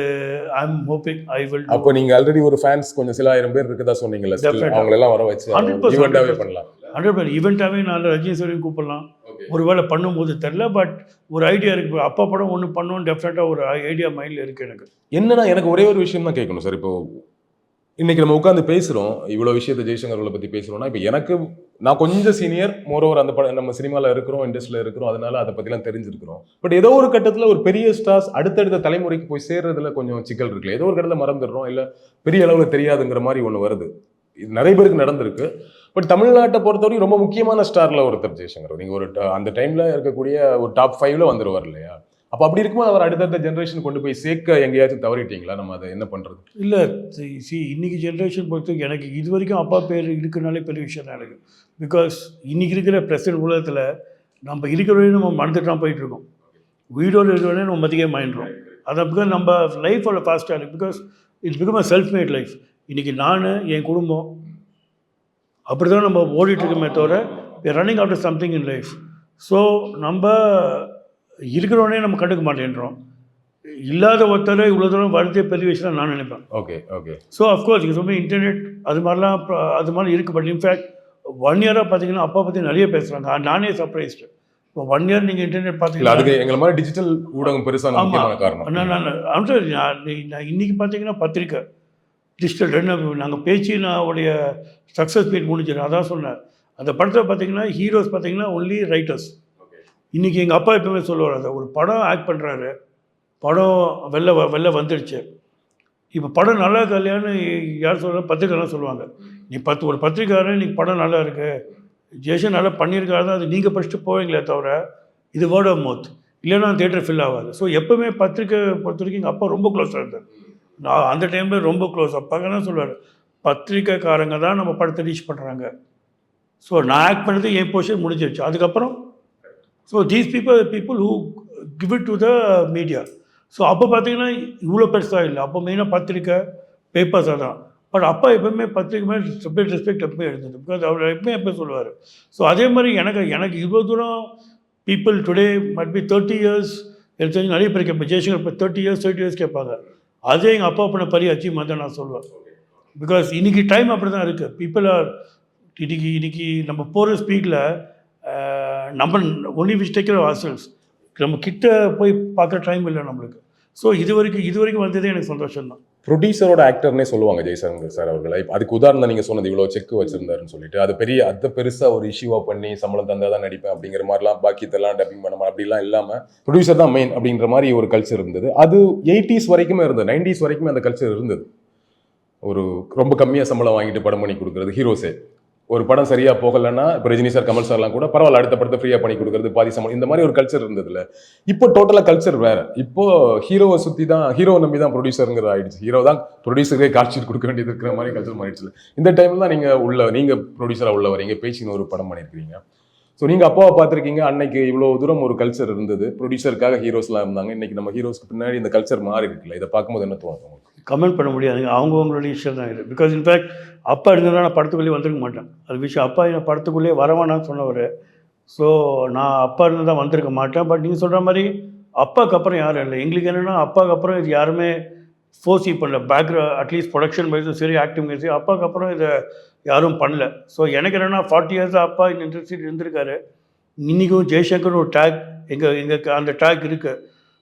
I am hoping I will. அப்போ நீங்கள் ஆல்ரெடி ஒரு ஃபேன்ஸ் கொஞ்சம் சில ஆயிரம் பேர் இருக்கதா சொன்னீங்கல்ல, அவங்களெல்லாம் வர வச்சு 100% பண்ணலாம். 100% ஈவெண்ட்டாகவே நான் ரஜினி சாரையும் கூப்பிடலாம். ஒருவேளை பண்ணும்போது தெரில. பட் ஒரு ஐடியா இருக்குது. அப்பா படம் ஒன்று பண்ணணும் டெஃபினட்டாக ஒரு ஐடியா மைண்டில் இருக்குது எனக்கு. என்னன்னா எனக்கு ஒரே ஒரு விஷயம் தான் கேட்கணும் சார். இப்போ இன்னைக்கு நம்ம உட்காந்து பேசுகிறோம், இவ்வளோ விஷயத்தை ஜெய்சங்கர் அவர்களை பற்றி பேசுகிறோம்னா, இப்போ எனக்கு நான் கொஞ்சம் சீனியர், மோரோவர் அந்த படம் நம்ம சினிமாவில் இருக்கிறோம், இண்டஸ்ட்ரியில் இருக்கிறோம், அதனால அதை பற்றிலாம் தெரிஞ்சிருக்கிறோம். பட் ஏதோ ஒரு கட்டத்தில் ஒரு பெரிய ஸ்டார்ஸ் அடுத்தடுத்த தலைமுறைக்கு போய் சேர்றதுல கொஞ்சம் சிக்கல் இருக்குல்ல. ஏதோ ஒரு கட்டத்தில் மறந்துடுறோம், இல்லை பெரிய அளவில் தெரியாதுங்கிற மாதிரி ஒன்று வருது. இது நிறைய பேருக்கு நடந்திருக்கு. பட் தமிழ்நாட்டை பொறுத்தவரைக்கும் ரொம்ப முக்கியமான ஸ்டாரில் ஒருத்தர் ஜெய்சங்கர். நீங்கள் ஒரு அந்த டைமில் இருக்கக்கூடிய ஒரு டாப் 5ல வந்துடுவார் இல்லையா? அப்போ அப்படி இருக்கும்போது அவர் அடுத்தடுத்த ஜென்ரேஷன் கொண்டு போய் சேர்க்க எங்கேயாச்சும் தவறிட்டீங்களா? நம்ம அதை என்ன பண்ணுறது? இல்லை இன்னைக்கு ஜென்ரேஷன் பொறுத்து எனக்கு இது வரைக்கும் அப்பா பேர் இருக்குனாலே பெரிய விஷயம் தான் எனக்கு. பிகாஸ் இன்றைக்கி இருக்கிற ப்ரெசன்ட் உலகத்தில் நம்ம இருக்கிற வரையும் நம்ம மறந்துட்டு தான் போயிட்டுருக்கோம். வீடோடு இருக்கிற வரையும் நம்ம மதிக்க மாயிடுறோம். அதை பிகாஸ் நம்ம லைஃபோட ஃபாஸ்ட்டாக இருக்குது. Because it's become a self mat life. இன்றைக்கி நான் என் குடும்பம் அப்படி தான் நம்ம ஓடிட்டுருக்கோமே தவிர running out something in life. So நம்ம இருக்கிறவனே நம்ம கண்டுக்க மாட்டேன்றோம். இல்லாத ஒருத்தரை இவ்வளோ தூரம் வருத்தே பெரிய விஷயம் நான் நினைப்பேன். ஓகே. ஸோ அஃப்கோர்ஸ் இது ரொம்ப இன்டர்நெட் அது மாதிரிலாம் அது மாதிரி இருக்குது. பட் இன்ஃபேக்ட் 1 year பார்த்தீங்கன்னா அப்பா பற்றி நிறைய பேசுகிறாங்க. நானே சர்ப்ரைஸ்டு. இப்போ 1 year நீங்கள் இன்டர்நெட் பார்த்தீங்கன்னா அதுக்கு எங்களை மாதிரி டிஜிட்டல் ஊடகம் பெருசாக காரணம். நான் இன்றைக்கி பார்த்தீங்கன்னா பத்திரிக்கை டிஜிட்டல் 2 நாங்கள் பேச்சு நான் உடைய சக்ஸஸ் மீட் முடிஞ்சிடும். அதான் சொன்னேன். அந்த படத்தை பார்த்தீங்கன்னா ஹீரோஸ் பார்த்தீங்கன்னா ஒன்லி ரைட்டர்ஸ். இன்றைக்கி எங்கள் அப்பா எப்பவுமே சொல்லுவார், அதை ஒரு படம் ஆக்ட் பண்ணுறாரு, படம் வெளில வந்துடுச்சு, இப்போ படம் நல்லா இருக்கா இல்லையான்னு யார் சொல்கிறாங்க? பத்திரிக்கைலாம் சொல்லுவாங்க. நீ ஒரு பத்திரிக்காரன் இன்றைக்கி படம் நல்லா இருக்குது, ஜெய்சன் நல்லா பண்ணியிருக்காரு தான் அது நீங்கள் ஃபஸ்ட்டு போவீங்களே தவிர இது வேர்ட் ஆஃப் மவுத் இல்லைன்னா தேட்டர் ஃபில் ஆகாது. ஸோ எப்போவுமே பத்திரிக்கை பொறுத்த வரைக்கும் எங்கள் அப்பா ரொம்ப க்ளோஸாக இருந்தார். நான் அந்த டைமில் ரொம்ப க்ளோஸ். அப்பாங்க தான் சொல்லுவார், பத்திரிக்கைக்காரங்க தான் நம்ம படத்தை ரீச் பண்ணுறாங்க. ஸோ நான் ஆக்ட் பண்ணது என் போர்ஷன் முடிஞ்சிருச்சு. அதுக்கப்புறம் so these people who give it to the media. So அப்போ பார்த்தீங்கன்னா இவ்வளோ பெருசாக இல்லை. அப்போ மெயினாக பத்திரிக்கை பேப்பர்ஸாக தான். பட் அப்பா எப்போவுமே பத்திரிக்கை மேலே செப்பரேட் ரெஸ்பெக்ட் எப்பவுமே இருந்தது. பிகாஸ் அவர் எப்போ சொல்லுவார். ஸோ அதே மாதிரி எனக்கு இவ்வளோ தூரம் பீப்புள் டுடே மட் பி 30 years எனக்கு தெரிஞ்சு நிறைய பேர் கேட்பேன். ஜெய்சங்கர் இப்போ 30 years கேட்பாங்க. அதே எங்கள் அப்பா பண்ண பெரிய அச்சீவ்மெண்ட் தான் நான் சொல்லுவேன். பிகாஸ் இன்றைக்கி டைம் அப்படி தான் இருக்குது. பீப்புள் ஆர் இன்னைக்கு நம்ம போகிற ஸ்பீடில் நம்ம only which take care of ourselves. நம்ம கிட்ட போய் பார்க்குற டைம் இல்லை நம்மளுக்கு. ஸோ இது வரைக்கும் வந்ததே எனக்கு சந்தோஷம் தான். ப்ரொடியூசரோட ஆக்டர்னே சொல்லுவாங்க ஜெய்சங்கர் சார் அவர்களை. அதுக்கு உதாரணம் நீங்கள் சொன்னது இவ்வளோ செக் வச்சிருந்தாருன்னு சொல்லிட்டு அதை பெருசாக ஒரு இஷ்யூவாக பண்ணி சம்பளம் தந்தால் தான் நடிப்பேன் அப்படிங்கிற மாதிரிலாம் பாக்கியத்தெல்லாம் டப்பிங் பண்ண அப்படிலாம் இல்லாமல் ப்ரொடியூசர் தான் மெயின் அப்படின்ற மாதிரி ஒரு கல்ச்சர் இருந்தது. அது 80s வரைக்குமே இருந்தது, 90s வரைக்குமே அந்த கல்ச்சர் இருந்தது. ஒரு ரொம்ப கம்மியாக சம்பளம் வாங்கிட்டு படம் பண்ணி கொடுக்குறது ஹீரோஸே. ஒரு படம் சரியாக போகலைன்னா இப்போ ரஜினி சார் கமல் சார்லாம் கூட பரவாயில்ல அடுத்த படத்தை ஃப்ரீயாக பண்ணி கொடுக்குறது பாதி சம்பளம், இந்த மாதிரி ஒரு கல்ச்சர் இருந்ததுல. இப்போ டோட்டலாக கல்ச்சர் வேறு. இப்போ ஹீரோவை சுற்றி தான், ஹீரோவை நம்பி தான் ப்ரொடியூசருங்கிற ஆயிடுச்சு. ஹீரோ தான் ப்ரொடியூசரே காட்சி கொடுக்க வேண்டியது இருக்கிற மாதிரி கல்ச்சர் மாறிடுச்சு. இந்த டைமில் தான் நீங்கள் ப்ரொடியூசராக உள்ள வரீங்க, பேச்சின்னு ஒரு படம் பண்ணியிருக்கிறீங்க. ஸோ நீங்கள் அப்பாவை பார்த்துருக்கீங்க. அன்னைக்கு இவ்வளோ தூரம் ஒரு கல்ச்சர் இருந்தது, ப்ரொடியூசருக்காக ஹீரோஸ்லாம் இருந்தாங்க. இன்றைக்கி நம்ம ஹீரோஸ்க்கு பின்னாடி இந்த கல்ச்சர் மாறி இருக்குல்ல, இதை பார்க்கும்போது என்ன தோணும்? கமெண்ட் பண்ண முடியாதுங்க, அவங்களுடைய விஷயம் தான் இது. பிகாஸ் இன்ஃபேக்ட் அப்பா இருந்ததுனா நான் படத்துக்குள்ளேயே வந்துருக்க மாட்டேன். அது விஷயம் அப்பா என்ன படத்துக்குள்ளேயே வரவானான்னு சொன்னவர். ஸோ நான் அப்பா இருந்து தான் வந்திருக்க மாட்டேன். பட் நீங்கள் சொல்கிற மாதிரி அப்பாவுக்கு அப்புறம் யாரும் இல்லை. எங்களுக்கு என்னென்னா அப்பாவுக்கு அப்புறம் இது யாருமே ஃபோர்ஸி பண்ணல. பேக்ரவுண்ட் அட்லீஸ்ட் ப்ரொடக்ஷன் வைஸும் சரி, ஆக்டிங் வைஸும் அப்பாவுக்கு அப்புறம் இதை யாரும் பண்ணல. ஸோ எனக்கு என்னென்னா 40 years அப்பா இந்த இண்டஸ்ட்ரியில் இருந்திருக்காரு. இன்றைக்கும் ஜெய்சங்கர் ஒரு டேக் எங்கள் அந்த டேக் இருக்குது.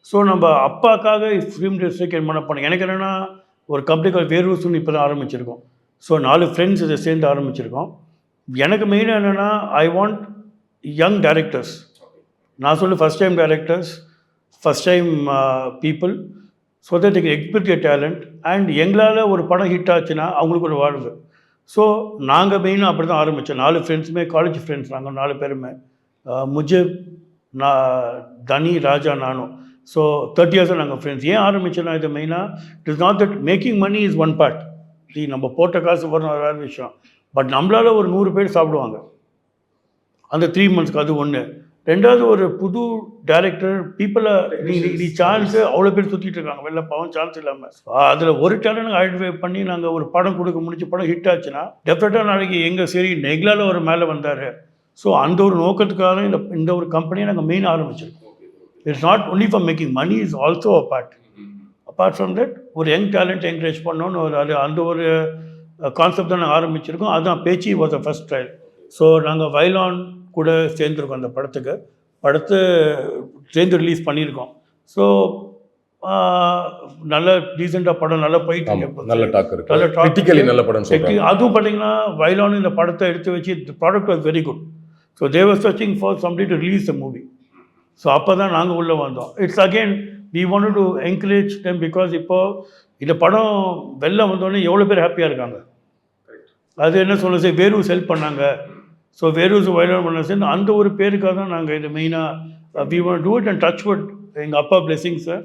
ஸோ நம்ம அப்பாக்காக ஃபிலிம் இண்டஸ்ட்ரிக்கு என்ன பண்ணோம். எனக்கு என்னென்னா ஒரு கம்பெனி வேர்வூஸ்னு இப்போ தான் ஆரம்பிச்சிருக்கோம். ஸோ 4 ஃப்ரெண்ட்ஸ் இதை சேர்ந்து ஆரம்பிச்சிருக்கோம். எனக்கு மெயினாக என்னென்னா ஐ வாண்ட் யங் டைரக்டர்ஸ். நான் சொல்லு first time directors, first time people, so that they can express your talent. And எங்களால் ஒரு படம் ஹிட் ஆச்சுன்னா அவங்களுக்கு ஒரு வாழ்வு. ஸோ நாங்கள் மெயினாக அப்படி தான் ஆரம்பித்தோம். 4 ஃப்ரெண்ட்ஸுமே காலேஜ் ஃப்ரெண்ட்ஸ். நாங்கள் 4 பேருமே முஜிப், தனி, ராஜா, நானும். ஸோ 30 years நாங்கள் ஃப்ரெண்ட்ஸ். ஏன் ஆரம்பிச்சோன்னா இது மெயினாக it is not that making money is one part. நம்ம போட்ட காசு வரணும் வேறு விஷயம். பட் நம்மளால் ஒரு 100 பேர் சாப்பிடுவாங்க அந்த 3 மந்த்ஸ்க்கு. அது ஒன்று. ரெண்டாவது, ஒரு புது டைரக்டர் பீப்புளை நீ சான்ஸு அவ்வளோ பேர் சுற்றிட்டு இருக்காங்க வெளில, பாவம் சான்ஸ் இல்லாமல். அதில் ஒரு டேலண்ட் ஐடென்டிஃபை பண்ணி நாங்கள் ஒரு படம் கொடுக்க முடிஞ்ச படம் ஹிட் ஆச்சுன்னா டெஃபினட்டாக நாளைக்கு எங்கள் சரி நெக்லால் ஒரு மேலே வந்தார். ஸோ அந்த ஒரு நோக்கத்துக்காக இந்த ஒரு கம்பெனியை நாங்கள் மெயின் ஆரம்பிச்சிருக்கோம். It's not only for making money, is also a part. Apart from that ஒரு யங் டேலண்ட் என்கரேஜ் பண்ணோன்னு அந்த ஒரு கான்செப்ட் தான் நாங்கள் ஆரம்பிச்சிருக்கோம். அதுதான் Pechi was the first trial. So நாங்கள் வைலான் கூட சேர்ந்துருக்கோம் அந்த படத்தை சேர்ந்து ரிலீஸ் பண்ணியிருக்கோம். ஸோ நல்ல டீசெண்டாக படம் நல்லா போயிட்டு நல்ல டாக் இருக்கு, நல்ல கிரிட்டிக்கலி நல்ல படம் சொல்றாங்க. அதுவும் பார்த்தீங்கன்னா வைலான் இந்த படத்தை எடுத்து வச்சு the product was very good. So they was searching for somebody to release the movie. So அப்போ தான் நாங்கள் உள்ளே வந்தோம். It's again we want to encourage them because இப்போது இந்த படம் வெளில வந்தோடனே எவ்வளோ பேர் ஹாப்பியாக இருக்காங்க. அது என்ன சொல்ல வேறு ஹெல்ப் பண்ணாங்க. ஸோ வேறு வைலான் பண்ண சேர்ந்து அந்த ஒரு பேருக்காக தான் நாங்கள் இது மெயினாக we want do it and touch wood. எங்கள் அப்பா பிளெஸிங்ஸை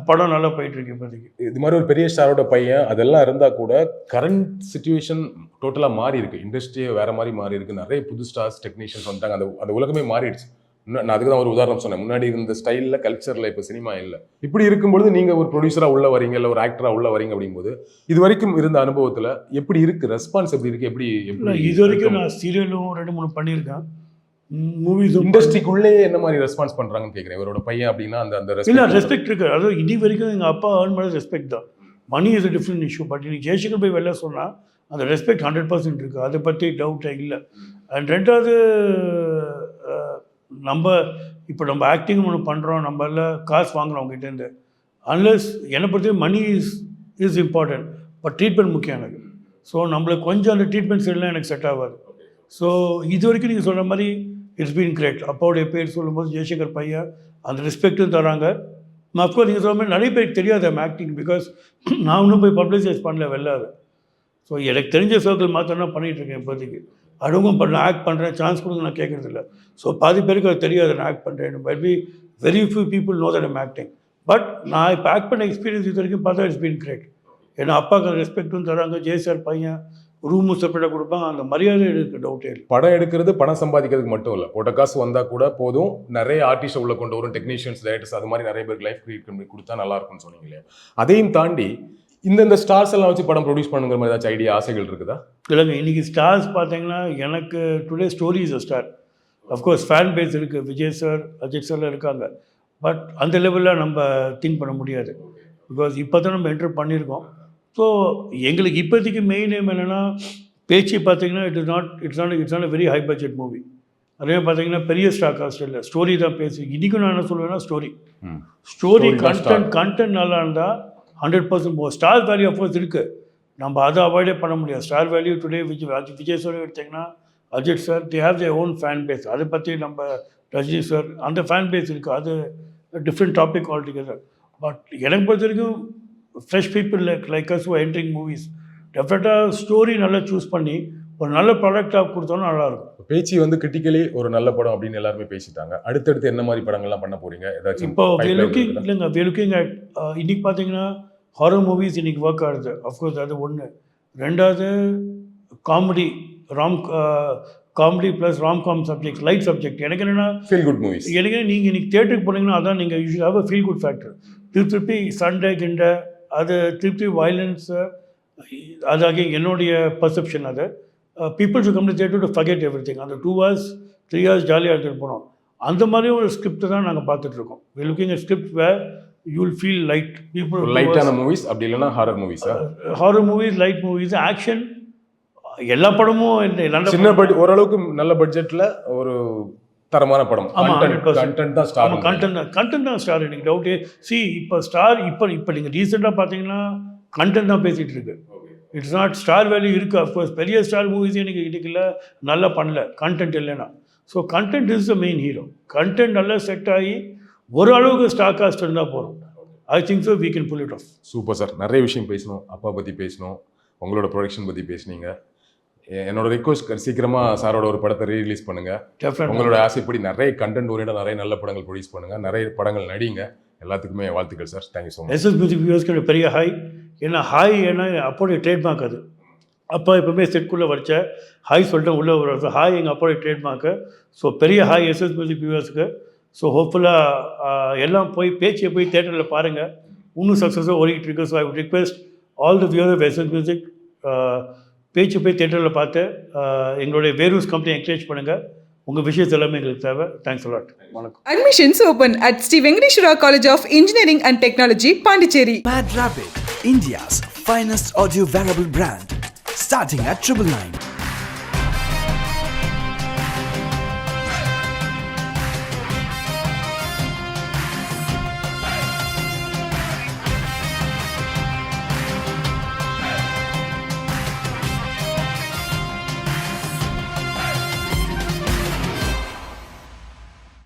படம் நல்லா போயிட்டுருக்கு இப்போதைக்கு. இது மாதிரி ஒரு பெரிய ஸ்டாரோட பையன் அதெல்லாம் இருந்தால் கூட கரண்ட் சுச்சுவேஷன் டோட்டலாக மாறி இருக்கு, இண்டஸ்ட்ரியே வேற மாதிரி மாறி இருக்கு. நிறைய புது ஸ்டார்ஸ் டெக்னீஷியன்ஸ் வந்துட்டாங்க, அந்த உலகமே மாறிடுச்சு. நான் அதுக்கு தான் ஒரு உதாரணம் சொன்னேன். முன்னாடி இருந்த ஸ்டைலில் கல்ச்சரில் இப்போ சினிமா இல்லை. இப்படி இருக்கும்பொழுது நீங்கள் ஒரு ப்ரொடியூசராக உள்ள வரீங்க, இல்லை ஒரு ஆக்டராக உள்ள வரீங்க அப்படிங்கும்போது இது வரைக்கும் இருந்த அனுபவத்தில் எப்படி இருக்குது, ரெஸ்பான்ஸ் எப்படி இருக்குது? எப்படி இது வரைக்கும் நான் சீரியலும் 2-3 பண்ணியிருக்கேன். மூவிஸ் இண்டஸ்ட்ரிக்குள்ளே என்ன மாதிரி ரெஸ்பான்ஸ் பண்ணுறாங்கன்னு கேட்குறேன். இவரோட பையன் அப்படின்னா அந்த இல்லை ரெஸ்பெக்ட் இருக்குது. அதுவும் இனி வரைக்கும் எங்கள் அப்பா ஏர்ன் பண்ண ரெஸ்பெக்ட் தான். Money is a different issue. But இன்னைக்கு ஜெயசங்கர் போய் வெளில சொன்னால் அந்த ரெஸ்பெக்ட் 100% இருக்குது. அதை பற்றி டவுட்டே இல்லை. அண்ட் ரெண்டாவது, நம்ம ஆக்டிங் ஒன்று பண்ணுறோம், நம்ம எல்லாம் காசு வாங்குகிறோம் அவங்ககிட்டேருந்து. அன்லெஸ் என்னை பொறுத்த money is important, but treatment முக்கியம் எனக்கு. ஸோ நம்மளுக்கு கொஞ்சம் அந்த ட்ரீட்மெண்ட் சரியில்லை எனக்கு செட் ஆகாது. ஸோ இது வரைக்கும் நீங்கள் சொல்கிற மாதிரி இட்ஸ் பீன் கிரேட். அப்பாவுடைய பேர் சொல்லும்போது ஜெயசங்கர் பையன் அந்த ரெஸ்பெக்டும் தராங்க. அஃப்கோர்ஸ் நீங்கள் சொல்கிற மாதிரி நிறைய பேருக்கு தெரியாது ஆக்டிங், பிகாஸ் நான் இன்னும் போய் பப்ளிசைஸ் பண்ணல வெள்ளாது. ஸோ எனக்கு தெரிஞ்ச சர்க்கிள் மாத்திரம் பண்ணிகிட்ருக்கேன் இப்போதைக்கு. அடுவும் நான் ஆக்ட் பண்ணுறேன், சான்ஸ் கொடுங்க நான் கேட்குறதில்ல. ஸோ பாதி பேருக்கு அது தெரியாது நான் ஆக்ட் பண்ணுறேன். But be very few people know that I'm acting. But நான் இப்போ ஆக்ட் பண்ண எக்ஸ்பீரியன்ஸ் இது வரைக்கும் பார்த்தா இட்ஸ் பீன் கிரேட். ஏன்னா அப்பாவுக்கு ரெஸ்பெக்டும் தராங்க, ஜெயசார் பையன் ரூமும் செப்பரேட்டாக கொடுப்பாங்க, அந்த மரியாதை எடுக்க டவுட்டே இல்லை. படம் எடுக்கிறது பணம் சம்பாதிக்கிறதுக்கு மட்டும் இல்லை, போட்ட காசு வந்தால் கூட போதும். நிறைய ஆர்டிஸ்ட் உள்ள கொண்டு வரும், டெக்னீஷியன்ஸ், டைரக்டர்ஸ், அது மாதிரி நிறைய பேருக்கு லைஃப் கிரியேட் பண்ணி கொடுத்தா நல்லா இருக்கும்னு சொன்னீங்க இல்லையா? அதையும் தாண்டி இந்த ஸ்டார்ஸ் எல்லாம் வச்சு படம் ப்ரொடியூஸ் பண்ணுங்கிற மாதிரி ஏதாச்சும் ஐடியா, ஆசைகள் இருக்குதா? இல்லைங்க, இன்றைக்கி ஸ்டார்ஸ் பார்த்தீங்கன்னா எனக்கு today story is a star. Of course fan base இருக்குது, விஜய் சார், அஜித் சார்லாம் இருக்காங்க. பட் அந்த லெவலில் நம்ம திங்க் பண்ண முடியாது, பிகாஸ் இப்போ தான் நம்ம என்டர் பண்ணியிருக்கோம். ஸோ எங்களுக்கு இப்போதைக்கு மெயின் நேம் என்னென்னா, பேச்சு பார்த்தீங்கன்னா it's not a very high budget movie. அதே பார்த்தீங்கன்னா பெரிய ஸ்டார் காஸ்ட் இல்லை, ஸ்டோரி தான் பேசி. இன்றைக்கும் நான் என்ன சொல்லுவேன்னா ஸ்டோரி கண்டென்ட் நல்லா இருந்தால் 100% போகும். ஸ்டார் வேல்யூ அஃப்கோர்ஸ் இருக்குது, நம்ம அதை அவாய்டே பண்ண முடியாது. Star value today Vijay sir எடுத்திங்கன்னா, Ajith sir, they have their own fan base. அதை பற்றி நம்ம ரஜினி சார் அந்த ஃபேன் பேஸ் இருக்குது, அது டிஃப்ரெண்ட் டாபிக் ஆல்டுகெதர். பட் எனக்கு பொறுத்த வரைக்கும் fresh people like us who are entering movies டெஃபினட்டாக ஸ்டோரி நல்லா சூஸ் பண்ணி ஒரு நல்ல ப்ராடக்டாக கொடுத்தோன்னா நல்லாயிருக்கும். பேச்சு கிரிட்டிக்கலி ஒரு நல்ல படம் அப்படின்னு எல்லாருமே பேசிட்டாங்க. அடுத்தடுத்து என்ன மாதிரி படங்கள்லாம் பண்ண போறீங்க? ஏதாச்சும் இப்போ லுக்கிங் அட் இன்னைக்கு பார்த்தீங்கன்னா ஹாரர் மூவிஸ் இன்னைக்கு ஒர்க் ஆகுது. அஃப்கோர்ஸ் அது ஒன்று. ரெண்டாவது comedy plus romcom subject, light subject. எனக்கு என்னென்னா ஃபீல் குட் மூவிஸ். எனக்கு நீங்கள் இன்னைக்கு தியேட்டருக்கு போனீங்கன்னா அதான் நீங்கள் you should have a feel good factor. திருப்பி சண்டே கிண்டை அது திருப்பி வயலன்ஸு, அதாகி என்னுடைய பர்செப்ஷன். அது people should come to theatre to forget everything. அந்த 2 hours 3 hours ஜாலியாக எடுத்துகிட்டு போனோம். அந்த மாதிரி ஒரு ஸ்கிரிப்ட் தான் நாங்கள் பார்த்துட்ருக்கோம். We looking at script where you will feel light. People லைட்டான மூவிஸ், அப்படி இல்லைன்னா ஹாரர் மூவிஸா? Horror movies, light movies, action, எல்லா படமும் சின்ன பட்ஜெட், ஓரளவுக்கு நல்ல பட்ஜெட்டில் ஒரு தரமான படம். கண்டென்ட் தான் ஸ்டார். கண்டென்ட் தான் ஸ்டார். எனக்கு டவுட்டே. இப்போ ஸ்டார் இப்போ நீங்கள் ரீசெண்டாக பார்த்தீங்கன்னா கண்டென்ட் தான் பேசிகிட்டு இருக்கு. இட்ஸ் நாட் ஸ்டார் வேல்யூ இருக்குது. அஃப்கோர்ஸ் பெரிய ஸ்டார் மூவிஸ் எனக்கு இன்றைக்கில் நல்லா பண்ணல, கண்டென்ட் இல்லைன்னா. So content is the main hero. Content நல்லா செட் ஆகி ஒரு அளவுக்கு ஸ்டார் காஸ்ட் இருந்தால் போகிறோம். I think so we can pull it off. Super sir, நிறைய விஷயம் பேசணும். அப்பா பற்றி பேசணும், உங்களோட ப்ரொடக்ஷன் பற்றி பேசுனீங்க. என்னோட ரிக்வஸ்ட், சீக்கிரமாக சாரோட ஒரு படத்தை ரீரிலீஸ் பண்ணுங்கள். உங்களோட ஆசைப்படி நிறைய கண்டென்ட் ஓரியண்டாக நிறைய நல்ல படங்கள் ப்ரொடியூஸ் பண்ணுங்கள், நிறைய படங்கள் நடிங்க. எல்லாத்துக்குமே வாழ்த்துக்கள் sir. Thank you so much. SS music வியூவர்ஸ்க்கு பெரிய ஹாய். ஏன்னா அப்போடைய ட்ரேட்மார்க் அது. அப்பா எப்பவுமே செட்குள்ளே வச்ச ஹாய் சொல்லிட்டு உள்ளே வர ஹாய் எங்கள் அப்பாவோட ட்ரேட்மார்க்கு. ஸோ பெரிய ஹாய் எஸ்எஸ் மியூசிக் வியூவர்ஸுக்கு. ஸோ ஹோப்ஃபுல்லாக எல்லாம் போய் பேச்சியை போய் தேட்டரில் பாருங்கள். இன்னும் சக்ஸஸாக ஓடிக்கிட்டு இருக்கு. So I would request all the viewer of SS music பேச்சு போய் தேட்டரில் பார்த்து எங்களுடைய வேரூஸ் கம்பெனி என்கரேஜ் பண்ணுங்கள். உங்கள் விஷயத்து எல்லாமே எங்களுக்கு தேவை. Thanks a lot. வணக்கம். Admissions open at Sri Venkateshwara College of Engineering and Technology, Pondicherry. Mad Rapid, India's finest audio wearable brand, starting at 999.